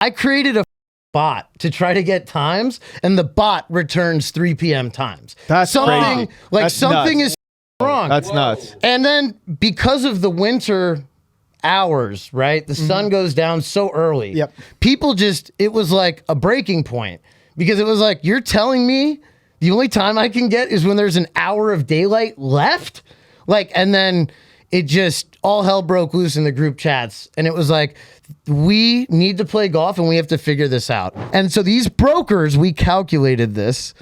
I created a bot to try to get times, and the bot returns 3 p.m. times. That's something crazy. like That's something nuts. is wrong. That's nuts. And then because of the winter hours, right? The sun goes down so early. Yep. People it was like a breaking point because it was like, you're telling me the only time I can get is when there's an hour of daylight left? Like, and then it just all hell broke loose in the group chats. And it was like, we need to play golf and we have to figure this out. And so these brokers, we calculated this.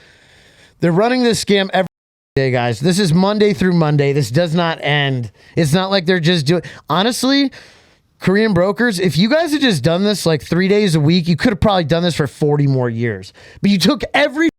They're running this scam every day, guys. This is Monday through Monday. This does not end. It's not like they're just doing. Honestly, Korean brokers, if you guys had just done this like 3 days a week, you could have probably done this for 40 more years. But you took every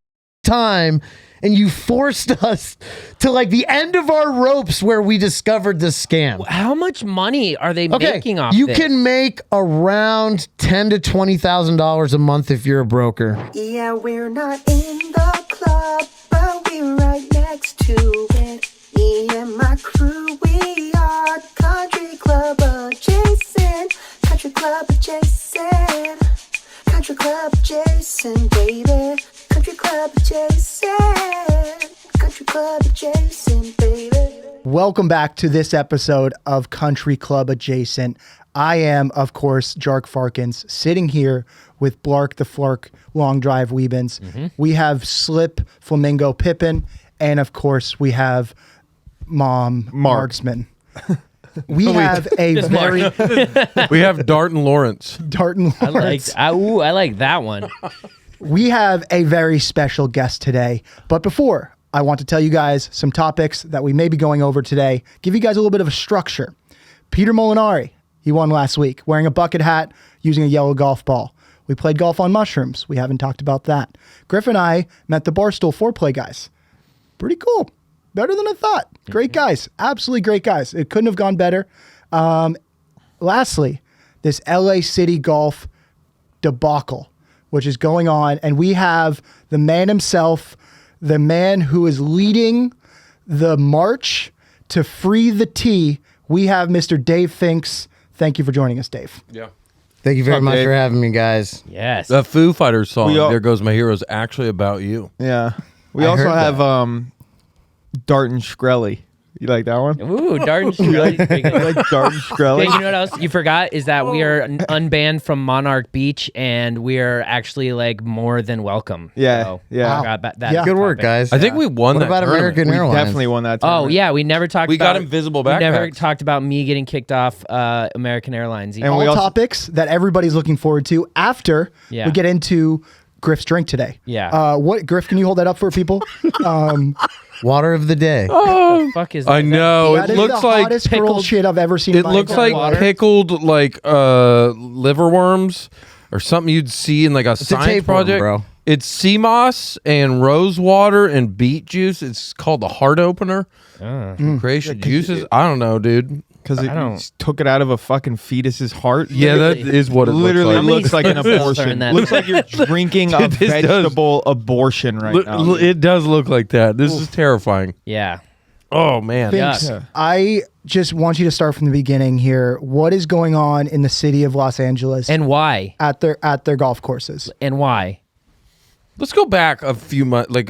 time and you forced us to like the end of our ropes where we discovered this scam. How much money are they making off you this? can make around $10,000 to $20,000 a month if you're a broker. Yeah, we're not in the club, but we're right next to it. Me and my crew, we are country club adjacent. Country club adjacent. Country club adjacent, baby. Country club adjacent. Country club adjacent, baby. Welcome back to this episode of Country Club Adjacent. I am, of course, Jark Farkins, sitting here with Blark the Flark Long Drive Weebens. We have Slip Flamingo Pippin, and of course, we have Mom Marksman. We have a very We have Dart and Lawrence. Darton Lawrence. I like that one. We have a very special guest today. But before, I want to tell you guys some topics that we may be going over today, give you guys a little bit of a structure. Peter Molinari, he won last week, wearing a bucket hat, using a yellow golf ball. We played golf on mushrooms. We haven't talked about that. Griff and I met the Barstool Foreplay guys. Pretty cool. Better than I thought. Great guys. Absolutely great guys. It couldn't have gone better. Lastly, this LA City golf debacle, which is going on. And we have the man himself, the man who is leading the march to free the tee. We have Mr. Dave Finks. Thank you for joining us, Dave. Yeah. Thank you very What's up, much Dave? for having me, guys. Yes. The Foo Fighters song, We all- There Goes My Hero, is actually about you. Yeah. We I also heard have Dart and Shkreli. You like that one? Ooh, Darden Shkreli. You like Dart and Shkreli? Hey, you know what else you forgot is that we are unbanned from Monarch Beach, and we are actually like more than welcome. Yeah, So, yeah. I forgot about that. Yeah. Good work, guys. I think we won What that about tournament. American We Airlines? definitely won that Oh tournament. yeah, we never talked. We about, got invisible We never backpacks. talked about me getting kicked off American Airlines. Either. And All we also- topics that everybody's looking forward to after Yeah. we get into Griff's drink today. Yeah. What, Griff, can you hold that up for people? Water of the day. What the fuck is that? I know. That It is looks the like hottest girl pickled- shit I've ever seen. it in my looks entire like life. pickled like liverworms or something you'd see in like a a science tapeworm, project. bro. It's sea moss and rose water and beet juice. It's called the heart opener. Creation juices. I don't know, dude. Because I don't- it took it out of a fucking fetus's heart. Yeah, that is what it Literally looks like. looks like an cells are in abortion. that? Looks like you're drinking a This does. vegetable abortion right now. It does look like that. This is terrifying. Yeah. Oh man. Finks, Yeah. I just want you to start from the beginning here. What is going on in the city of Los Angeles And why? at their golf courses? And why? Let's go back a few months, like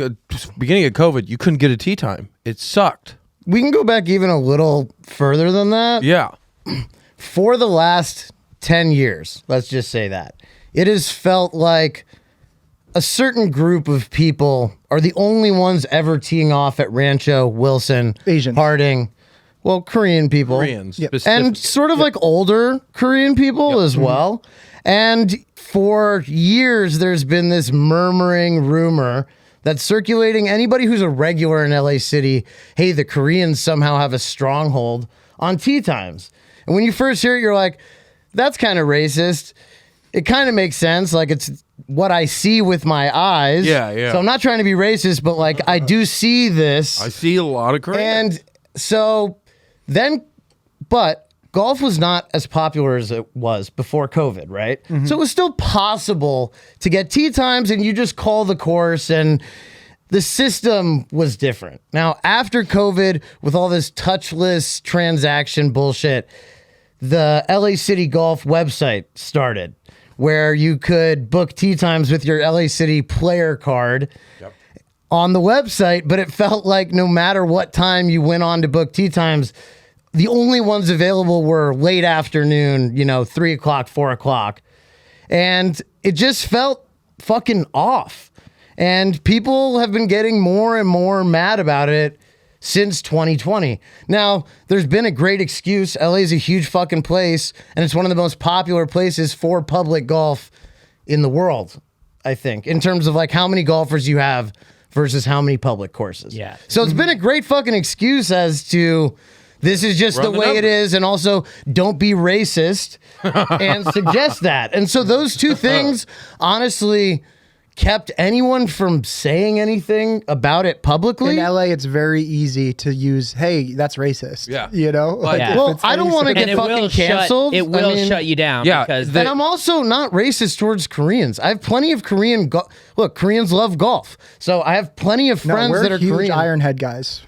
beginning of COVID. You couldn't get a tee time. It sucked. We can go back even a little further than that. Yeah. For the last 10 years, let's just say that, it has felt like a certain group of people are the only ones ever teeing off at Rancho, Wilson, Asians. Harding, well, Korean people. Koreans. Yep. specifically. And sort of like older Korean people as well. And for years, there's been this murmuring rumor that's circulating. Anybody who's a regular in LA City, hey, the Koreans somehow have a stronghold on tee times. And when you first hear it, you're like, that's kind of racist. It kind of makes sense. Like, it's what I see with my eyes. Yeah, yeah. So I'm not trying to be racist, but like, I do see this. I see a lot of Koreans. And so then, but golf was not as popular as it was before COVID, right? So it was still possible to get tee times and you just call the course, and the system was different. Now, after COVID, with all this touchless transaction bullshit, the LA City Golf website started, where you could book tee times with your LA City player card on the website, but it felt like no matter what time you went on to book tee times, the only ones available were late afternoon, 3 o'clock, 4 o'clock. And it just felt fucking off. And people have been getting more and more mad about it since 2020. Now, there's been a great excuse. LA is a huge fucking place, and it's one of the most popular places for public golf in the world, I think, in terms of like how many golfers you have versus how many public courses. Yeah. So it's been a great fucking excuse as to this is just the way it is, and also don't be racist and suggest that. And so those two things honestly kept anyone from saying anything about it publicly. In LA, it's very easy to use, hey, that's racist. Yeah. You know? Like, Yeah. if Well, it's I don't want to anything- get fucking canceled. It will shut you down. Yeah, because And I'm also not racist towards Koreans. I have plenty of Korean. Look, Koreans love golf, so I have plenty of No, friends we're that are huge Korean. Ironhead guys.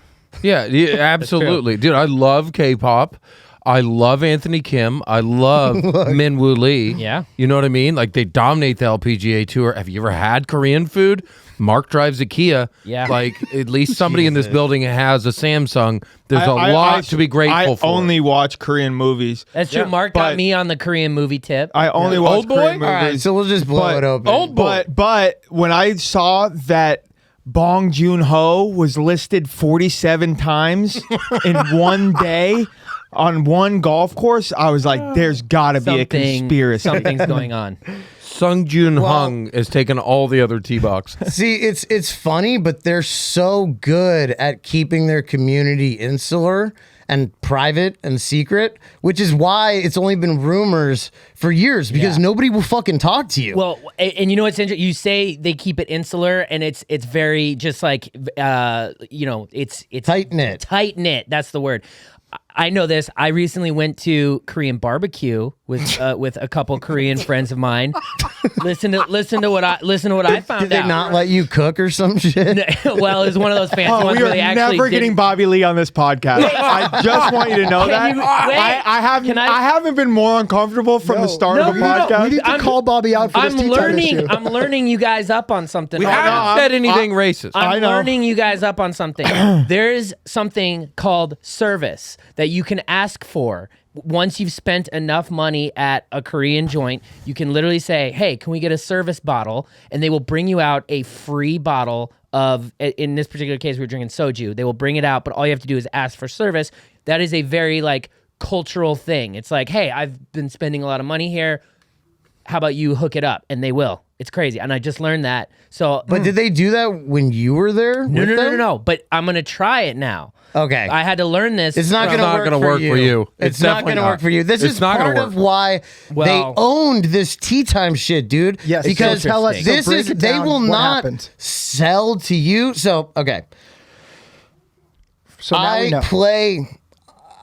Yeah, absolutely. Dude, I love K-pop. I love Anthony Kim. I love Min Woo Lee. Yeah. You know what I mean? Like, they dominate the LPGA Tour. Have you ever had Korean food? Mark drives a Kia. Yeah. Like, at least somebody in this building has a Samsung. There's a lot to be grateful for. I only watch Korean movies. that's true. Yeah, Mark got but- me on the Korean movie tip. I only watch Old Boy? Korean All right, movies. so we'll just blow it open. Old Boy. But when I saw that Bong Joon-ho was listed 47 times in one day on one golf course, I was like, there's got to be a conspiracy. Something's going on. Sung Jun Hung has taken all the other T-Box. See, it's funny, but they're so good at keeping their community insular and private and secret, which is why it's only been rumors for years, because Yeah. nobody will fucking talk to you. Well, and you know what's interesting? You say they keep it insular, and it's very just like it's Tight knit. Tight knit. That's the word. I know this. I recently went to Korean barbecue with a couple Korean friends of mine. Listen to what I found Did they out. not let you cook or some shit? Well, it was one of those fancy Oh, ones we where are they actually never did- getting Bobby Lee on this podcast. I just want you to know that. you- wait, I haven't been more uncomfortable from the start of the podcast. We need to call Bobby out for this tea time issue. I'm learning you guys up on something. We right now. haven't said anything racist. I I'm know. learning you guys up on something. There's something called service that you can ask for. Once you've spent enough money at a Korean joint, you can literally say, hey, can we get a service bottle? And they will bring you out a free bottle of, in this particular case, we were drinking soju. They will bring it out, but all you have to do is ask for service. That is a very cultural thing. It's like, hey, I've been spending a lot of money here. How about you hook it up? And they will. It's crazy. And I just learned that. So, But did they do that when you were there? no. But I'm going to try it now. Okay. I had to learn this. It's not It's going not to gonna work for you. It's It's not definitely going to not. work for you. This It's is not gonna part work. of why they Well- owned this tea time shit, dude. Yes, because so tell us. this so break is it they down, will what not happened. sell to you. So okay, So now we know.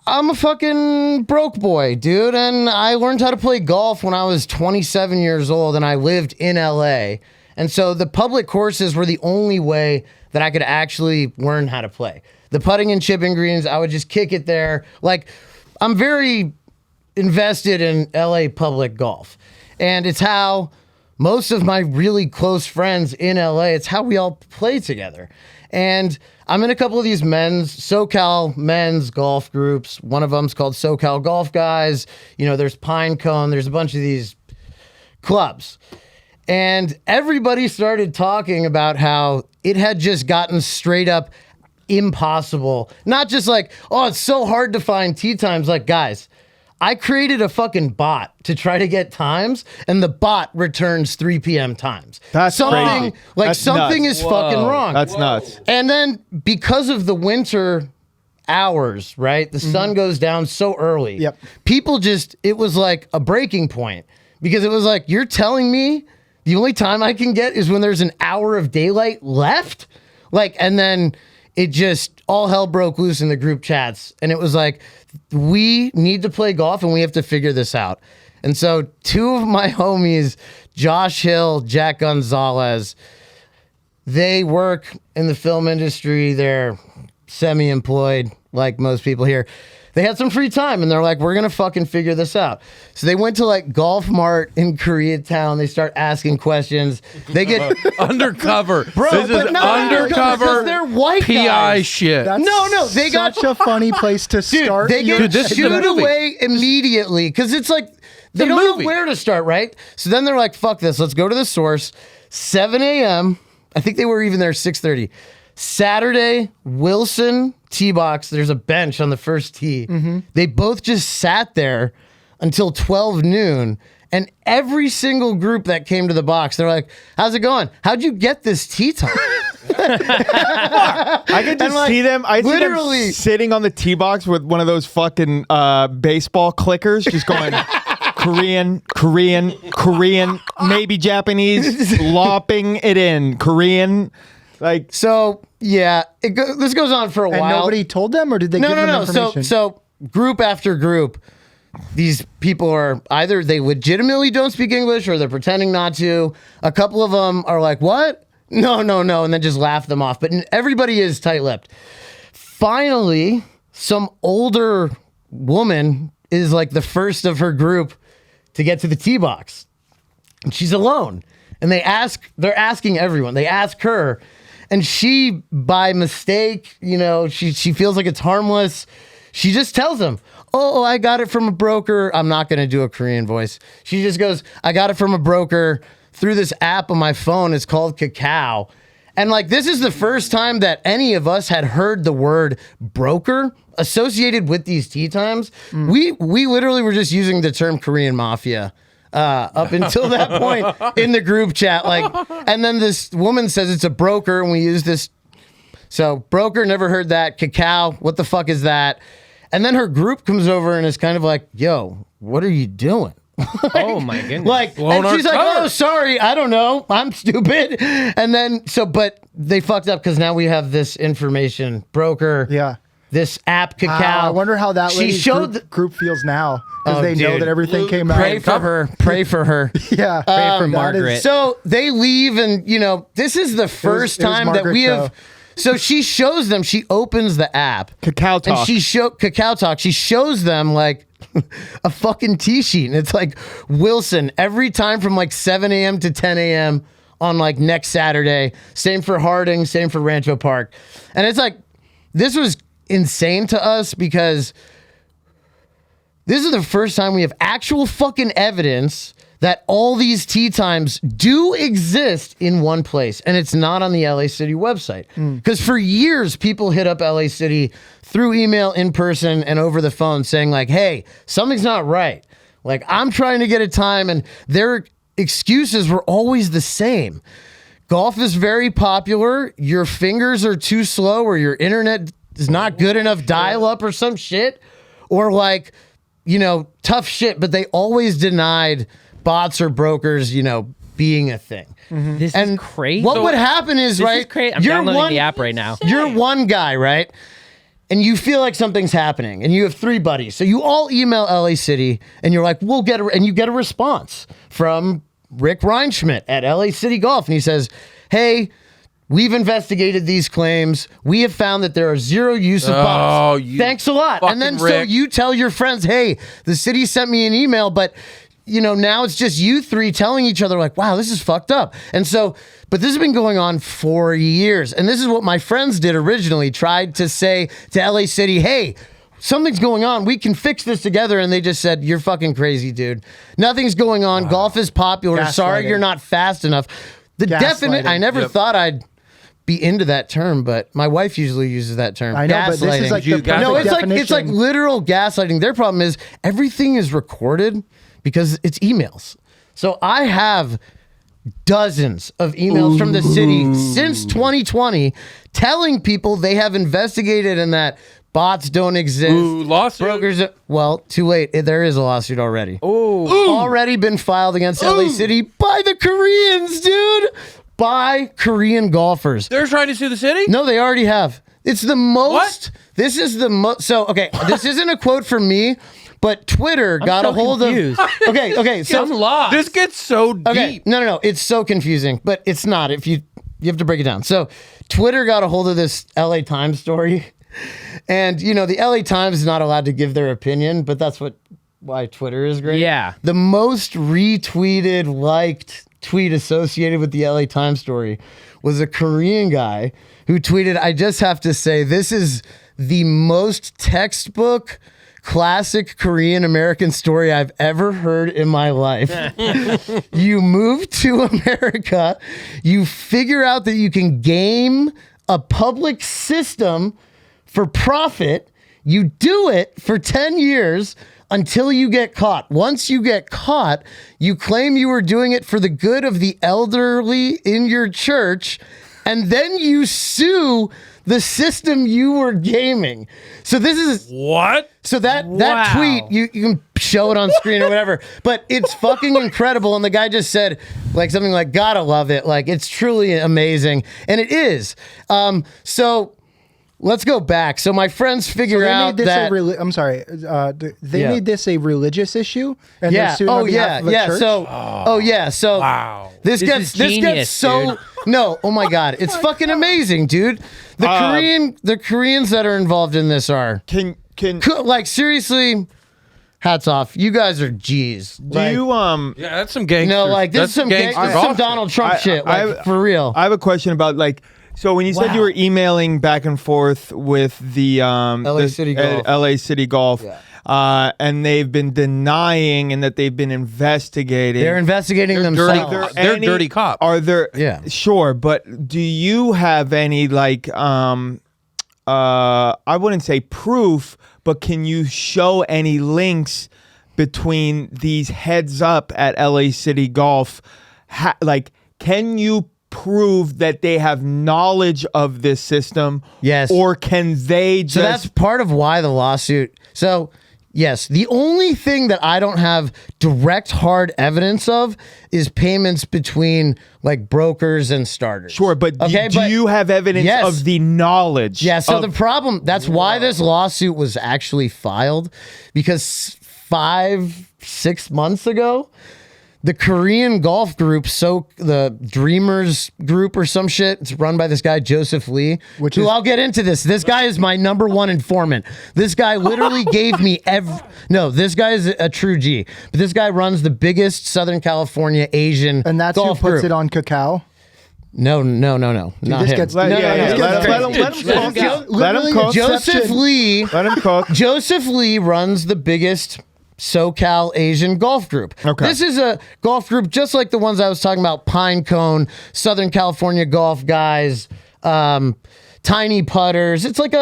I'm a fucking broke boy, dude, and I learned how to play golf when I was 27 years old, and I lived in LA. And so the public courses were the only way that I could actually learn how to play. The putting and chipping greens, I would just kick it there. Like, I'm very invested in LA public golf. And it's how most of my really close friends in LA, it's how we all play together. And I'm in a couple of these SoCal men's golf groups. One of them's called SoCal Golf Guys. There's Pinecone. There's a bunch of these clubs. And everybody started talking about how it had just gotten straight up impossible. Not just like, oh, it's so hard to find tee times. Like, guys, I created a fucking bot to try to get times, and the bot returns 3 p.m. times. That's something crazy. like That's something nuts. is fucking wrong. That's nuts. And then because of the winter hours, right? The sun goes down so early. Yep. People it was like a breaking point, because it was like, you're telling me the only time I can get is when there's an hour of daylight left? And then it just all hell broke loose in the group chats. And it was like, we need to play golf and we have to figure this out. And so two of my homies, Josh Hill, Jack Gonzalez, they work in the film industry. They're semi-employed, like most people here. they had some free time and they're like, we're gonna fucking figure this out. So they went to like Golf Mart in Koreatown. They start asking questions. They get Undercover. Bro, this but is not undercover because they're white PI guys. shit. That's No, they got such a funny place to Dude, start. they your- get this is a shooed movie. away immediately because it's like they a don't know movie. where to start, right? So then they're like, "Fuck this, let's go to the source." 7 a.m. I think they were even there 6:30. Saturday, Wilson tee box. There's a bench on the first tee. They both just sat there until 12 noon. And every single group that came to the box, they're like, "How's it going? How'd you get this tee time?" I could just like, see them. I see literally- them sitting on the tee box with one of those fucking baseball clickers, just going Korean, maybe Japanese, lopping it in Korean. Like, So yeah, this goes on for a and while. nobody told them, or did they give them information? So group after group, these people are either they legitimately don't speak English or they're pretending not to. A couple of them are like, "What? No," and then just laugh them off. But everybody is tight-lipped. Finally, some older woman is like the first of her group to get to the tee box. And she's alone. And they're asking everyone. They ask her. And she, by mistake, she feels like it's harmless. She just tells them, "Oh, I got it from a broker." I'm not going to do a Korean voice. She just goes, "I got it from a broker through this app on my phone. It's called Cacao." And like, this is the first time that any of us had heard the word broker associated with these tee times. We literally were just using the term Korean mafia up until that point in the group chat. Like, and then this woman says it's a broker, and we use this. So broker, never heard that. Cacao, what the fuck is that? And then her group comes over and is kind of like, "Yo, what are you doing?" Oh my goodness. Like, Blown and our she's like, cover. "Oh, sorry, I don't know, I'm stupid." And then but they fucked up because now we have this information broker. Yeah. This app, Cacao. I wonder how that she lady's showed. group feels now because Oh, they know dude. that everything came out. Pray for her. Pray for her. Yeah, Pray for that Margaret. is- So they leave, and this is the first it was time that Margaret we have. Cho. So she shows them. She opens the app. Cacao Talk. And Cacao Talk. She shows them like a fucking tee sheet, and it's like Wilson every time from like 7 a.m. to 10 a.m. on like next Saturday. Same for Harding. Same for Rancho Park. And it's like this was insane to us because this is the first time we have actual fucking evidence that all these tee times do exist in one place, and it's not on the LA City website. Because for years, people hit up LA City through email, in person, and over the phone saying like, "Hey, something's not right. Like, I'm trying to get a time," and their excuses were always the same. Golf is very popular. Your fingers are too slow, or your internet is not good enough dial up or some shit, or like, tough shit. But they always denied bots or brokers, being a thing. This And is crazy. what would happen is, This right? is crazy. I'm downloading the app right now. You're one guy, right? And you feel like something's happening, and you have 3 buddies. So you all email LA City, and you're like, "We'll get and you get a response from Rick Reinschmidt at LA City Golf, and he says, "Hey, we've investigated these claims. We have found that there are 0 use of bots. you Thanks a lot." And then fucking so Rick. you tell your friends, "Hey, the city sent me an email, but now it's just you 3 telling each other like, wow, this is fucked up." And so, but this has been going on for years. And this is what my friends did originally, tried to say to LA City, "Hey, something's going on. We can fix this together." And they just said, "You're fucking crazy, dude. Nothing's going on. Golf is popular. Sorry, Gaslighting. you're not fast enough." The definite, I Gaslighting. never Yep. thought I'd be into that term, but my wife usually uses that term. I know, but this is like the You got- No, perfect it's like definition. literal gaslighting. Their problem is everything is recorded because it's emails. So I have dozens of emails from the city since 2020 telling people they have investigated and that bots don't exist. Ooh, lawsuit. Brokers, well, too late. There is a lawsuit already. Already been filed against LA City by the Koreans, dude. By Korean golfers. They're trying to sue the city? No, they already have. It's the most. This is the most. So, okay, this isn't a quote from me, but Twitter got so a hold confused. of. Okay, so I'm lost. This gets so okay, deep. no, it's so confusing, but it's not. If you have to break it down. So, Twitter got a hold of this LA Times story, And you know, the LA Times is not allowed to give their opinion, but that's why Twitter is great. Yeah. The most retweeted, liked tweet associated with the LA Times story was a Korean guy who tweeted, "I just have to say, this is the most textbook classic Korean American story I've ever heard in my life." You move to America, you figure out that you can game a public system for profit. You do it for 10 years until you get caught. Once you get caught, you claim you were doing it for the good of the elderly in your church, and then you sue the system you were gaming. So this is What? so that Wow. tweet, you can show it on screen or whatever, but it's fucking incredible. And the guy just said like something like, "Gotta love it." Like, it's truly amazing. And it is. So let's go back. So my friends figure They out made this that. I'm sorry. They Yeah. made this a religious issue, and they're Yeah. suing Oh on behalf yeah. of a Yeah. church? So. Oh yeah. So. Wow. This This gets is genius, so. dude. No. Oh my god. It's fucking amazing, dude. The Koreans that are involved in this are Can like, seriously. Hats off. You guys are G's. do you Yeah, that's some gangster. No, like, this is some gangster some golf Donald Trump shit. Like, for real. I have a question about like. So when you said you were emailing back and forth with the LA City Golf. LA City Golf, and they've been denying and that they've been investigating. They're investigating themselves. They're dirty cops. Are there? Yeah. Sure, but do you have any like I wouldn't say proof, but can you show any links between these heads up at LA City Golf? Like, can you prove that they have knowledge of this system? Yes. Or can they just So that's part of why the lawsuit. So, yes, the only thing that I don't have direct hard evidence of is payments between like brokers and starters. Sure, but Okay, do but- you have evidence Yes. of the knowledge? Yeah, so of- the problem, that's why this lawsuit was actually filed, because 5-6 months ago, the Korean golf group, the Dreamers group or some shit, it's run by this guy, Joseph Lee, Which is- I'll get into this. This guy is my number one informant. This guy literally gave me this guy is a true G, but this guy runs the biggest Southern California Asian and that's who golf puts group. it on Cacao. No, not this him. gets- Let, No, yeah, no, yeah, no, let no, him- let him Let him cook. go. Let him cook. Joseph Lee. Let him cook. Joseph Lee runs the biggest SoCal Asian golf group. Okay. This is a golf group just like the ones I was talking about, Pinecone, Southern California Golf Guys, Tiny Putters. It's like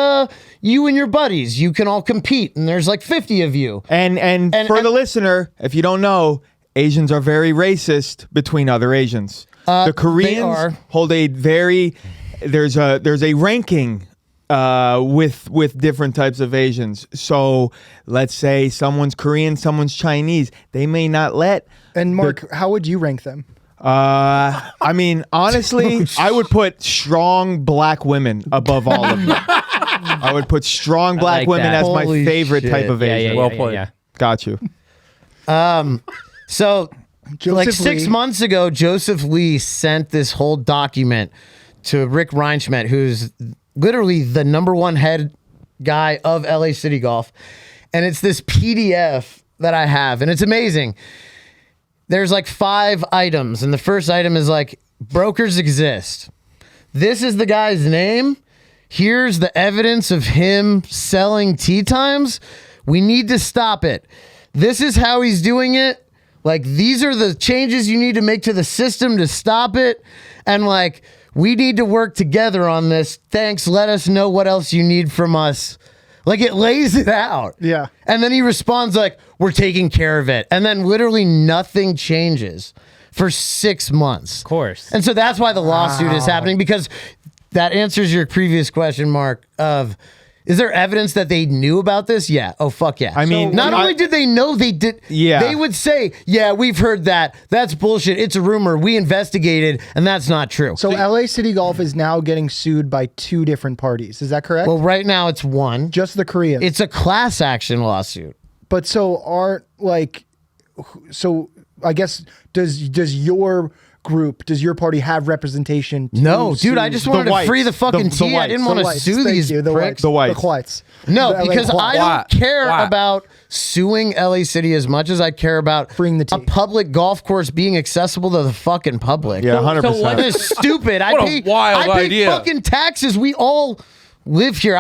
you and your buddies. You can all compete, and there's like 50 of you. And for the listener, if you don't know, Asians are very racist between other Asians. The are. Koreans hold a very there's a ranking with different types of Asians. So let's say someone's Korean, someone's Chinese. They may not let. And Mark, how would you rank them? I mean, honestly, I would put strong black women above all of them. I would put strong black like women that. as my Holy favorite shit. type of Asian. Well played. Got you. So, like Joseph 6 Lee. months ago, Joseph Lee sent this whole document to Rick Reinschmidt, who's literally the number one head guy of LA City Golf. And it's this PDF that I have, and it's amazing. There's like 5 items, and the first item is like, brokers exist. This is the guy's name. Here's the evidence of him selling tee times. We need to stop it. This is how he's doing it. Like, these are the changes you need to make to the system to stop it. And like, we need to work together on this. Thanks. Let us know what else you need from us. Like, it lays it out. Yeah. And then he responds like, we're taking care of it. And then literally nothing changes for 6 months. Of course. And so that's why the lawsuit is happening, because that answers your previous question, Mark, of is there evidence that they knew about this? Yeah. Oh, fuck yeah. I mean, not only did they know, they did. Yeah. They would say, yeah, we've heard that. That's bullshit. It's a rumor. We investigated, and that's not true. So LA City Golf is now getting sued by 2 different parties. Is that correct? Well, right now it's one. Just the Koreans. It's a class action lawsuit. But so aren't like, so I guess does your group does your party have representation? To No, dude, I sue? just wanted to whites. free the fucking The tea. I didn't want to whites. sue Thank these you, the pricks. whites. The whites. The whites. No, The LA because I whites. don't Why? care Why? about suing LA City as much as I care about Freeing the a tea. public golf course being accessible to the fucking public. Yeah, 100%. So what- That is stupid. What a wild I pay idea. fucking taxes. We all live here.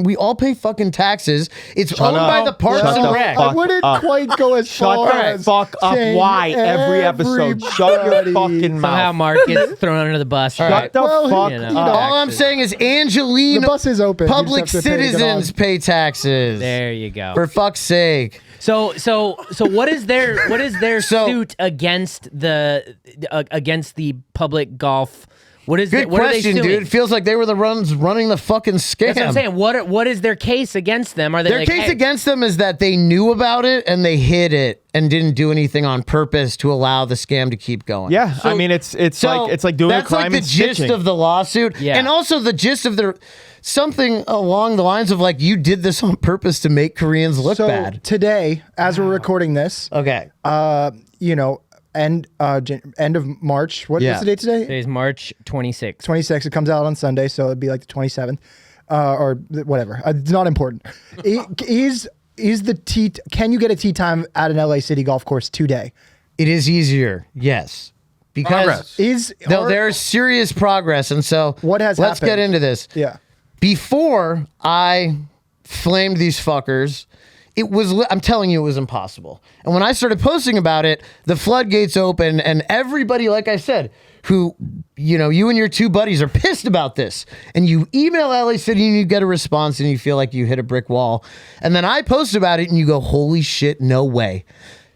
We all pay fucking taxes. It's owned up. by the Parks Shut and the Rec. I fuck wouldn't up. quite go as Shut far the as fuck up. saying Why? Every episode. Shut your everybody- fucking Somehow mouth. Mark gets thrown under the bus. Shut Right? the Well, fuck you know. up. All I'm saying is Angeline, The bus is open. You public just have to pay to get citizens on. pay taxes. There you go. For fuck's sake. So what is their So- suit against the public golf? What is Good it? What question, are they suing? dude. It feels like they were the ones running the fucking scam. That's what I'm saying. What is their case against them? Are they Their like, case hey, against them is that they knew about it and they hid it and didn't do anything on purpose to allow the scam to keep going. Yeah, I mean it's like doing a that's crime like the and gist snitching. of the lawsuit, Yeah. and also the gist of their something along the lines of like you did this on purpose to make Koreans look So bad. today, as we're recording this, Okay, end of March. What Yeah. is the date today? Today's March 26th. 26th. It comes out on Sunday, so it'd be like the 27th, or whatever. It's not important. Is the tee? Can you get a tee time at an LA City golf course today? it is easier, yes, because Progress. Is no, are- there's serious progress, and so What has let's happened? get into this. Yeah. Before I flamed these fuckers, I'm telling you, it was impossible. And when I started posting about it, the floodgates open, and everybody, like I said, who, you and your two buddies are pissed about this, and you email LA City and you get a response and you feel like you hit a brick wall. And then I post about it and you go, holy shit, no way.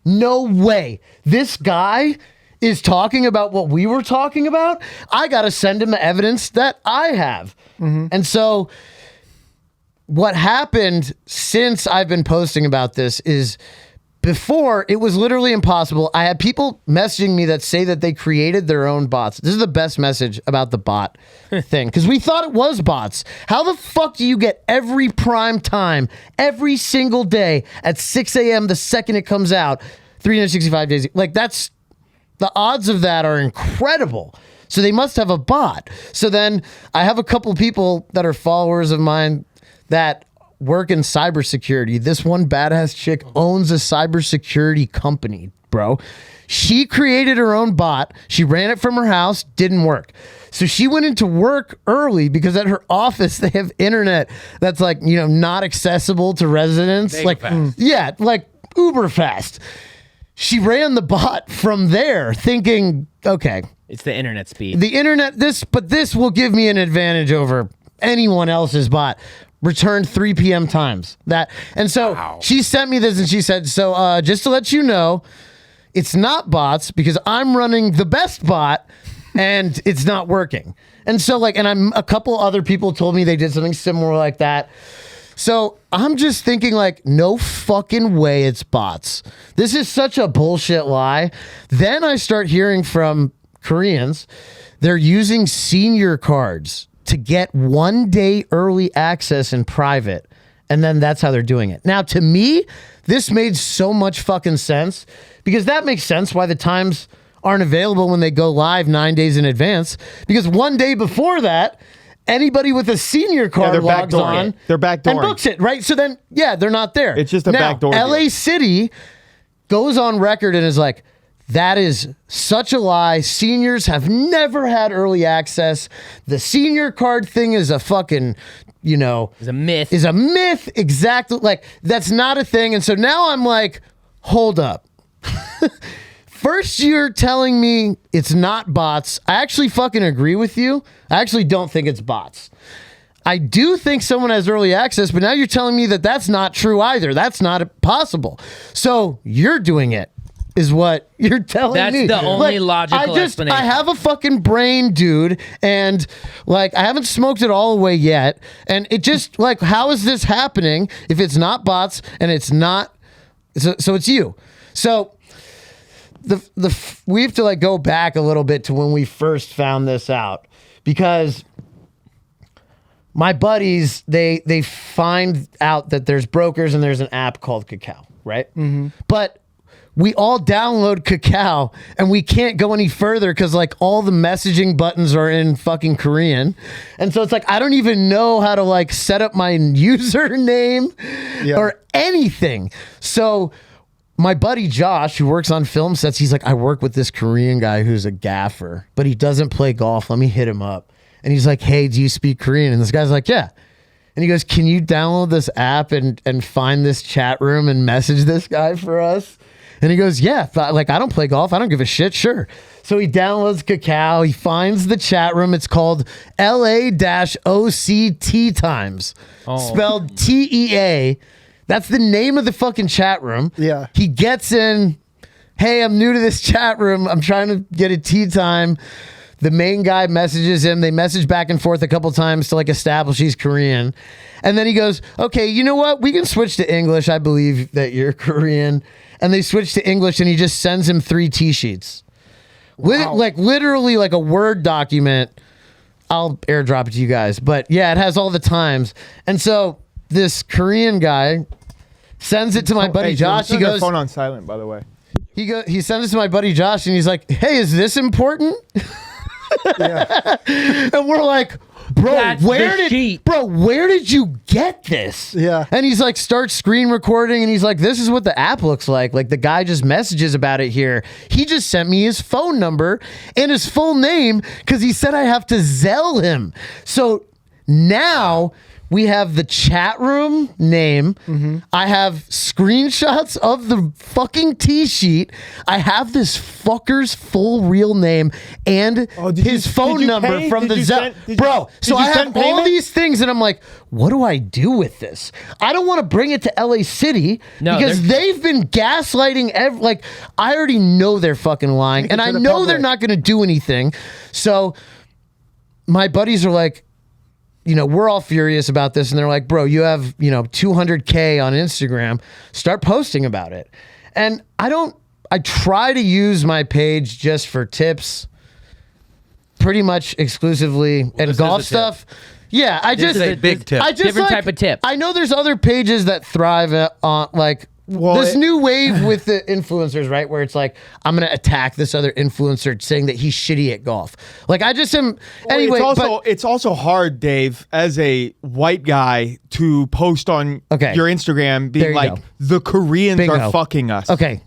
No way. This guy is talking about what we were talking about. I got to send him the evidence that I have. And so what happened since I've been posting about this is before it was literally impossible. I had people messaging me that say that they created their own bots. This is the best message about the bot thing because we thought it was bots. How the fuck do you get every prime time, every single day at 6 a.m. the second it comes out, 365 days? Like that's the odds of that are incredible. So they must have a bot. So then I have a couple people that are followers of mine that work in cybersecurity. This one badass chick owns a cybersecurity company, bro. She created her own bot. She ran it from her house, didn't work. So she went into work early because at her office they have internet that's like, not accessible to residents. Mega like fast. yeah, like uber fast. She ran the bot from there thinking, okay, It's the internet speed. the internet, this will give me an advantage over anyone else's bot. Returned 3 p.m. times. And so she sent me this and she said, so just to let you know, it's not bots because I'm running the best bot and it's not working. And so and a couple other people told me they did something similar like that. So I'm just thinking no fucking way it's bots. This is such a bullshit lie. Then I start hearing from Koreans, they're using senior cards to get 1 day early access in private. And then that's how they're doing it. Now, to me, this made so much fucking sense because that makes sense why the times aren't available when they go live 9 days in advance. Because 1 day before that, anybody with a senior card they're logs backdooring on it. They're backdooring. and books it, right? So then, they're not there. It's just a now, backdoor LA deal. City goes on record and is like, that is such a lie. Seniors have never had early access. The senior card thing is a fucking, It's a myth. is a myth. Exactly. That's not a thing. And so now I'm like, hold up. First, you're telling me it's not bots. I actually fucking agree with you. I actually don't think it's bots. I do think someone has early access, but now you're telling me that that's not true either. That's not possible. So you're doing it, is what you're telling That's me. the only logical explanation. I have a fucking brain, dude, and I haven't smoked it all away yet. And it just how is this happening if it's not bots and it's not? So it's you. So we have to go back a little bit to when we first found this out because my buddies they find out that there's brokers and there's an app called Cacao, right? Mm-hmm. But we all download Cacao and we can't go any further because like all the messaging buttons are in fucking Korean. And so it's like, I don't even know how to like set up my username or anything. So my buddy Josh, who works on film sets, he's like, I work with this Korean guy who's a gaffer, but he doesn't play golf. Let me hit him up. And he's like, hey, do you speak Korean? And this guy's like, yeah. And he goes, can you download this app and find this chat room and message this guy for us? And he goes, yeah, like I don't play golf. I don't give a shit. Sure. So he downloads Cacao. He finds the chat room. It's called LA-OCT Times, spelled TEA. That's the name of the fucking chat room. Yeah. He gets in, hey, I'm new to this chat room. I'm trying to get a tea time. The main guy messages him. They message back and forth a couple times to like establish he's Korean. And then he goes, okay, you know what? We can switch to English. I believe that you're Korean. And they switch to English and he just sends him 3 T-sheets. Like literally like a Word document. I'll airdrop it to you guys. But yeah, it has all the times. And so this Korean guy sends it to my buddy Josh. He goes, phone on silent, by the way. He sends it to my buddy Josh and he's like, hey, is this important? And we're like, bro, where did you get this? Yeah. And he's like, start screen recording, and he's like, this is what the app looks like. Like the guy just messages about it here. He just sent me his phone number and his full name because he said I have to Zelle him. So now we have the chat room name. I have screenshots of the fucking T-sheet. I have this fucker's full real name and his phone number from the Zelle. Bro, so I have all these things and I'm like, what do I do with this? I don't want to bring it to LA City because they've been gaslighting. Like, I already know they're fucking lying and I know they're not going to do anything. So my buddies are like, you know, we're all furious about this. And they're like, bro, you have, 200K on Instagram. Start posting about it. And I try to use my page just for tips, pretty much exclusively, and golf stuff. Yeah, This is a big tip. Different type of tip. I know there's other pages that thrive on like this new wave with the influencers, right? Where it's like, I'm going to attack this other influencer saying that he's shitty at golf. Like, I just am. Anyway, it's also hard, Dave, as a white guy to post on your Instagram being like, the Koreans are fucking us. Okay.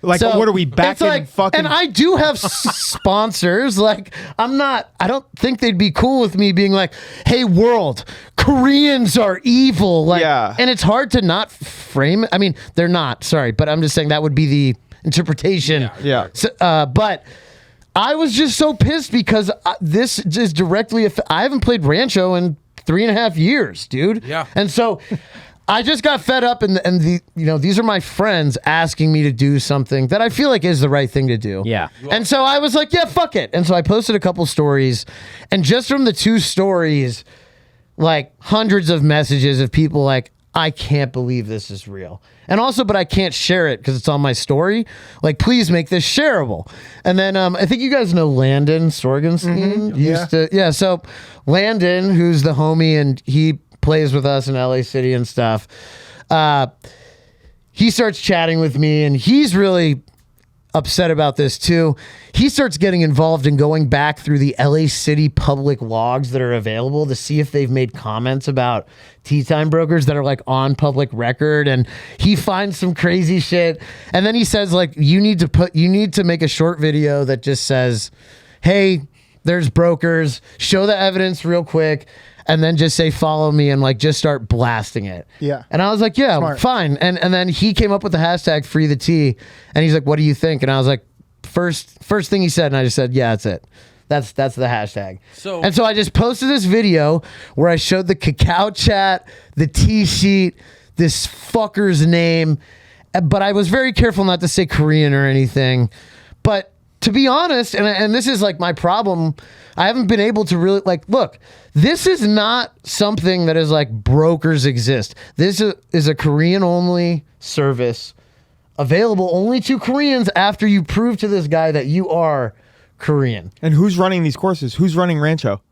Like, so what are we back in like, fucking? And I do have sponsors. Like, I don't think they'd be cool with me being like, hey, world, Koreans are evil. Like, and it's hard to not frame it. I mean, they're not, sorry, but I'm just saying that would be the interpretation. Yeah. So, but I was just so pissed because this is directly, I haven't played Rancho in 3.5 years, dude. Yeah. And so I just got fed up, and these are my friends asking me to do something that I feel like is the right thing to do. Yeah. And so I was like, yeah, fuck it. And so I posted a couple stories, and just from the 2 stories, like hundreds of messages of people like, I can't believe this is real. And also, but I can't share it because it's on my story. Like, please make this shareable. And then I think you guys know Landon Sorgenstein. So Landon, who's the homie, and he plays with us in LA City and stuff. He starts chatting with me, and he's really upset about this too. He starts getting involved in going back through the LA City public logs that are available to see if they've made comments about tea time brokers that are like on public record, and he finds some crazy shit. And then he says like, you need to make a short video that just says, hey, there's brokers, show the evidence real quick, and then just say, follow me, and like just start blasting it. Yeah. And I was like, yeah, Smart. fine. And then he came up with the hashtag free the tea, and he's like, what do you think? And I was like, first thing he said, and I just said, yeah, that's it. That's the hashtag. So I just posted this video where I showed the Cacao chat, the tea sheet, this fucker's name, but I was very careful not to say Korean or anything. But to be honest, and this is like my problem, I haven't been able to really like, look, this is not something that is like brokers exist. This is a Korean only service available only to Koreans after you prove to this guy that you are Korean. And who's running these courses? Who's running Rancho?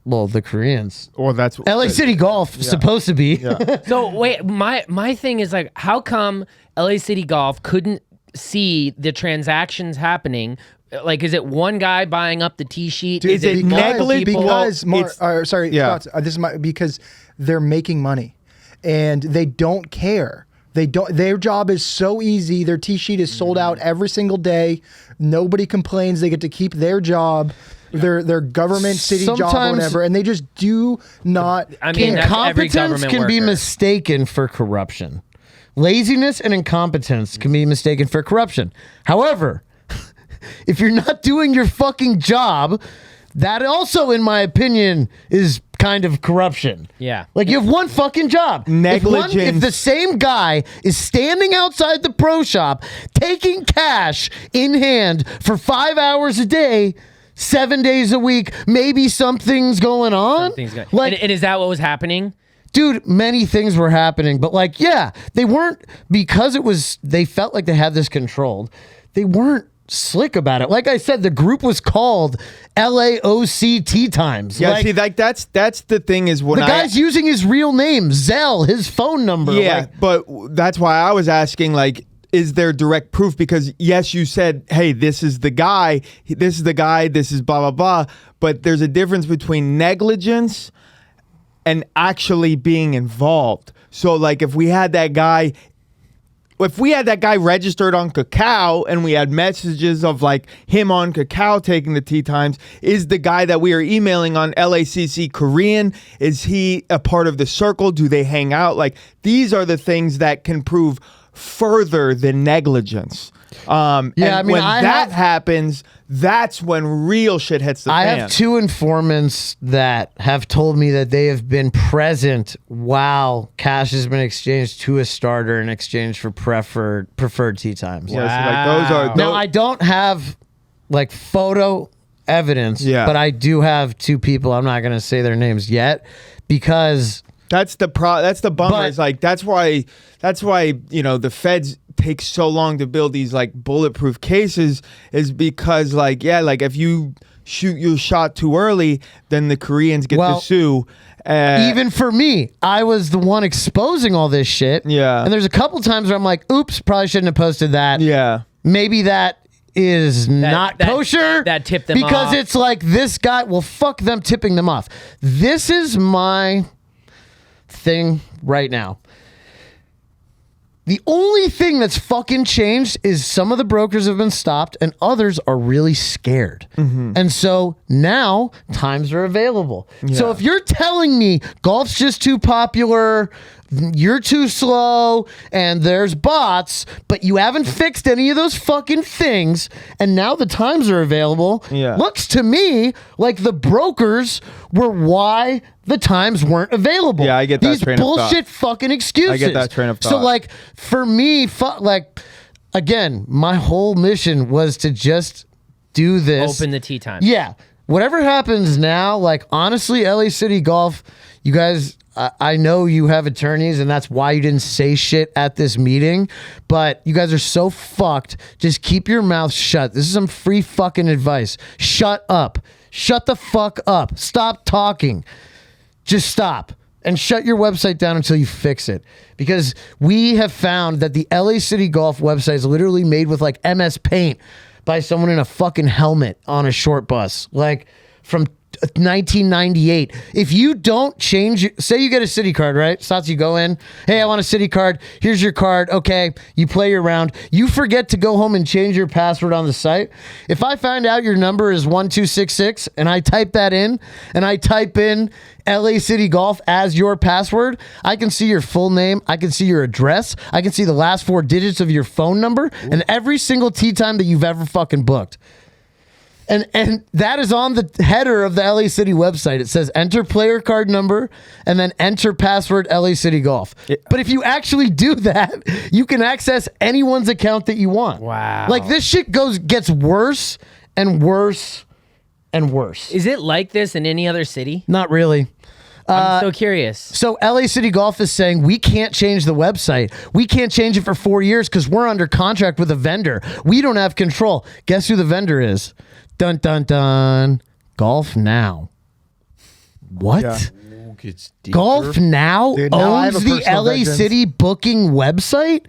Well, the Koreans. Or that's LA City Golf is supposed to be. So wait, my thing is like, how come LA City Golf couldn't see the transactions happening? Like, is it one guy buying up the tee sheet? Dude, Is it because- multiple people? Because Yeah. this is because they're making money, and they don't care. They don't. Their job is so easy. Their tee sheet is sold out every single day. Nobody complains. They get to keep their job, their government city job or Sometimes- whatever, and they just do not. I mean, that's every Incompetence government can be worker. mistaken for corruption. Laziness and incompetence can be mistaken for corruption. However, if you're not doing your fucking job, that also, in my opinion, is kind of corruption. Yeah. Like, you have one fucking job. Negligence. If the same guy is standing outside the pro shop taking cash in hand for 5 hours a day, 7 days a week, maybe something's going on. Like, and is that what was happening? dude, many things were happening, but like, yeah, they weren't, because it was, they felt like they had this controlled. They weren't slick about it. Like I said, the group was called LAOC Times. Yeah, like, see, like that's the thing is when the guy's using his real name, Zell, his phone number. Yeah, like, but that's why I was asking, like, is there direct proof? Because yes, you said, hey, this is the guy, this is blah, blah, blah. But there's a difference between negligence and actually being involved. So like if we had that guy registered on Cacao and we had messages of like him on Cacao taking the tea times, is the guy that we are emailing on LACC Korean? Is he a part of the circle? Do they hang out? Like, these are the things that can prove further than negligence. Yeah, and I mean, when I that have- happens, that's when real shit hits the I fan. have two informants that have told me that they have been present while cash has been exchanged to a starter in exchange for preferred tea times. Yeah, so like those are Now, I don't have like photo evidence, Yeah. but I do have two people. I'm not going to say their names yet because That's the bummer. But- It's like that's why you know the feds take so long to build these like bulletproof cases, is because like, yeah, like if you shoot your shot too early, then the Koreans get Well, to sue. even for me, I was the one exposing all this shit. Yeah. And there's a couple times where I'm like, oops, probably shouldn't have posted that. yeah. Maybe that is not that- kosher. that tipped them because off. it's like this guy. Well, fuck them tipping them off. This is my thing right now. The only thing that's fucking changed is some of the brokers have been stopped and others are really scared. And so now times are available. So if you're telling me golf's just too popular, you're too slow, and there's bots, but you haven't fixed any of those fucking things, and now the times are available, Yeah. looks to me like the brokers were why the times weren't available. Yeah, I get that These train of thought. bullshit fucking excuses. I get that train of So thought. like for me, like again, my whole mission was to just do this. Open the tea time. Yeah. Whatever happens now, like honestly, LA City Golf, you guys, I know you have attorneys and that's why you didn't say shit at this meeting, but you guys are so fucked. Just keep your mouth shut. This is some free fucking advice. Shut up. Shut the fuck up. Stop talking. Just stop and shut your website down until you fix it. Because we have found that the LA City Golf website is literally made with like MS Paint by someone in a fucking helmet on a short bus. Like from 1998. If you don't change, say you get a city card, right? Stats, you go in, hey, I want a city card. Here's your card. Okay, you play your round. You forget to go home and change your password on the site. If I find out your number is 1266 and I type that in and I type in LA City Golf as your password, I can see your full name. I can see your address. I can see the last 4 digits of your phone number and every single tee time that you've ever fucking booked. And that is on the header of the LA City website. It says enter player card number and then enter password LA City Golf. But if you actually do that, you can access anyone's account that you want. Wow. Like this shit gets worse and worse and worse. Is it like this in any other city? Not really. I'm so curious. So LA City Golf is saying we can't change the website. We can't change it for 4 years because we're under contract with a vendor. We don't have control. Guess who the vendor is? Dun dun dun. Golf Now. What? Yeah. Golf Now Dude, now I have owns a the personal LA vengeance. City booking website?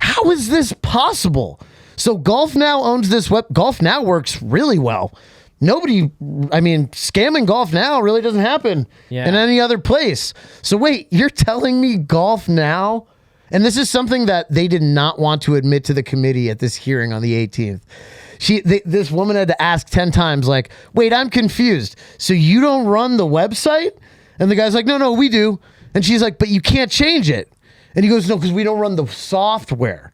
How is this possible? So Golf Now owns this web. Golf Now works really well. Scamming Golf Now really doesn't happen in any other place. So wait, you're telling me Golf Now, and this is something that they did not want to admit to the committee at this hearing on the 18th. This woman had to ask 10 times, like, wait, I'm confused. So you don't run the website? And the guy's like, no, we do. And she's like, but you can't change it. And he goes, no, because we don't run the software.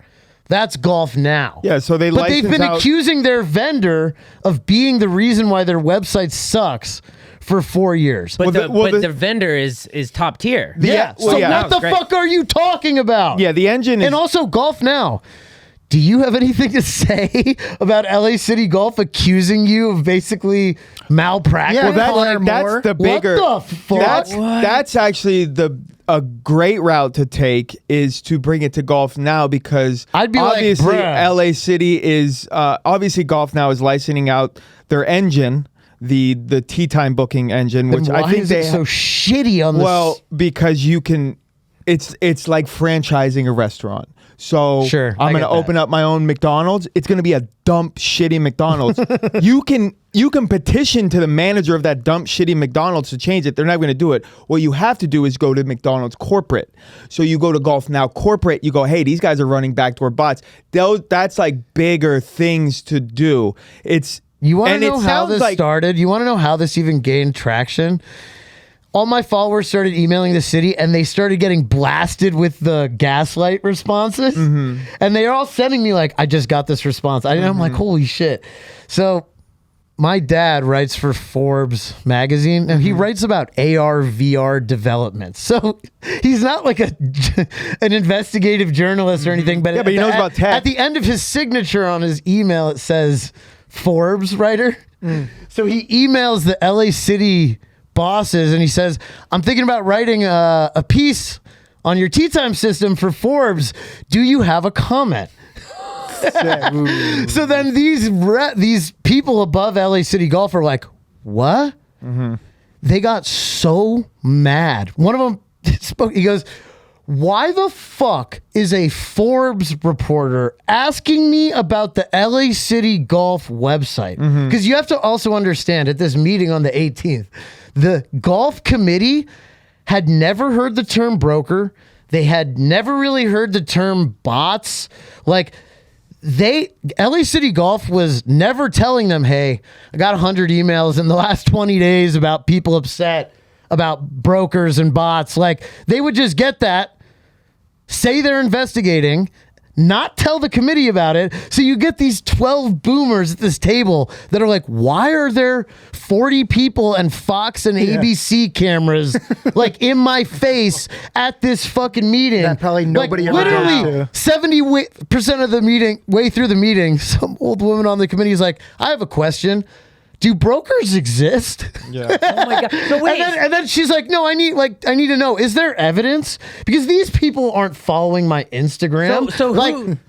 That's Golf Now. Yeah, so they've been accusing their vendor of being the reason why their website sucks for 4 years. But the vendor is top tier. What the fuck are you talking about? Yeah, the engine is... And also Golf Now. Do you have anything to say about LA City Golf accusing you of basically malpractice? Yeah, that's the bigger... What the fuck? That's actually a great route to take is to bring it to Golf Now, because I'd be obviously like, LA City is obviously Golf Now is licensing out their engine, the tee time booking engine, which I think they so shitty on this. Well, because you can, it's like franchising a restaurant. So sure, I'm going to open up my own McDonald's. It's going to be a dump shitty McDonald's. you can petition to the manager of that dump shitty McDonald's to change it. They're not going to do it. What you have to do is go to McDonald's corporate. So you go to Golf Now corporate. You go, hey, these guys are running backdoor bots. That's like bigger things to do. You want to know how this started? You want to know how this even gained traction? All my followers started emailing the city, and they started getting blasted with the gaslight responses. Mm-hmm. And they are all sending me like, I just got this response. I'm like, holy shit. So my dad writes for Forbes magazine, and he writes about AR, VR developments. So he's not like an investigative journalist or anything, but, he knows about tech. At the end of his signature on his email, it says Forbes writer. So he emails the LA City bosses and he says, I'm thinking about writing a piece on your tee time system for Forbes. Do you have a comment? So then these people above LA City Golf are like, what? Mm-hmm. They got so mad. One of them spoke, he goes, why the fuck is a Forbes reporter asking me about the LA City Golf website? Because you have to also understand, at this meeting on the 18th, the golf committee had never heard the term broker. They had never really heard the term bots. Like, LA City Golf was never telling them, hey, I got 100 emails in the last 20 days about people upset about brokers and bots. Like, they would just get that, say they're investigating, not tell the committee about it. So you get these 12 boomers at this table that are like, why are there 40 people and Fox and ABC cameras like in my face at this fucking meeting? That probably nobody like, ever literally 70% of the meeting, way through the meeting, some old woman on the committee is like, I have a question. Do brokers exist? Yeah. Oh my god! So wait, and then she's like, "No, I need to know. Is there evidence? Because these people aren't following my Instagram.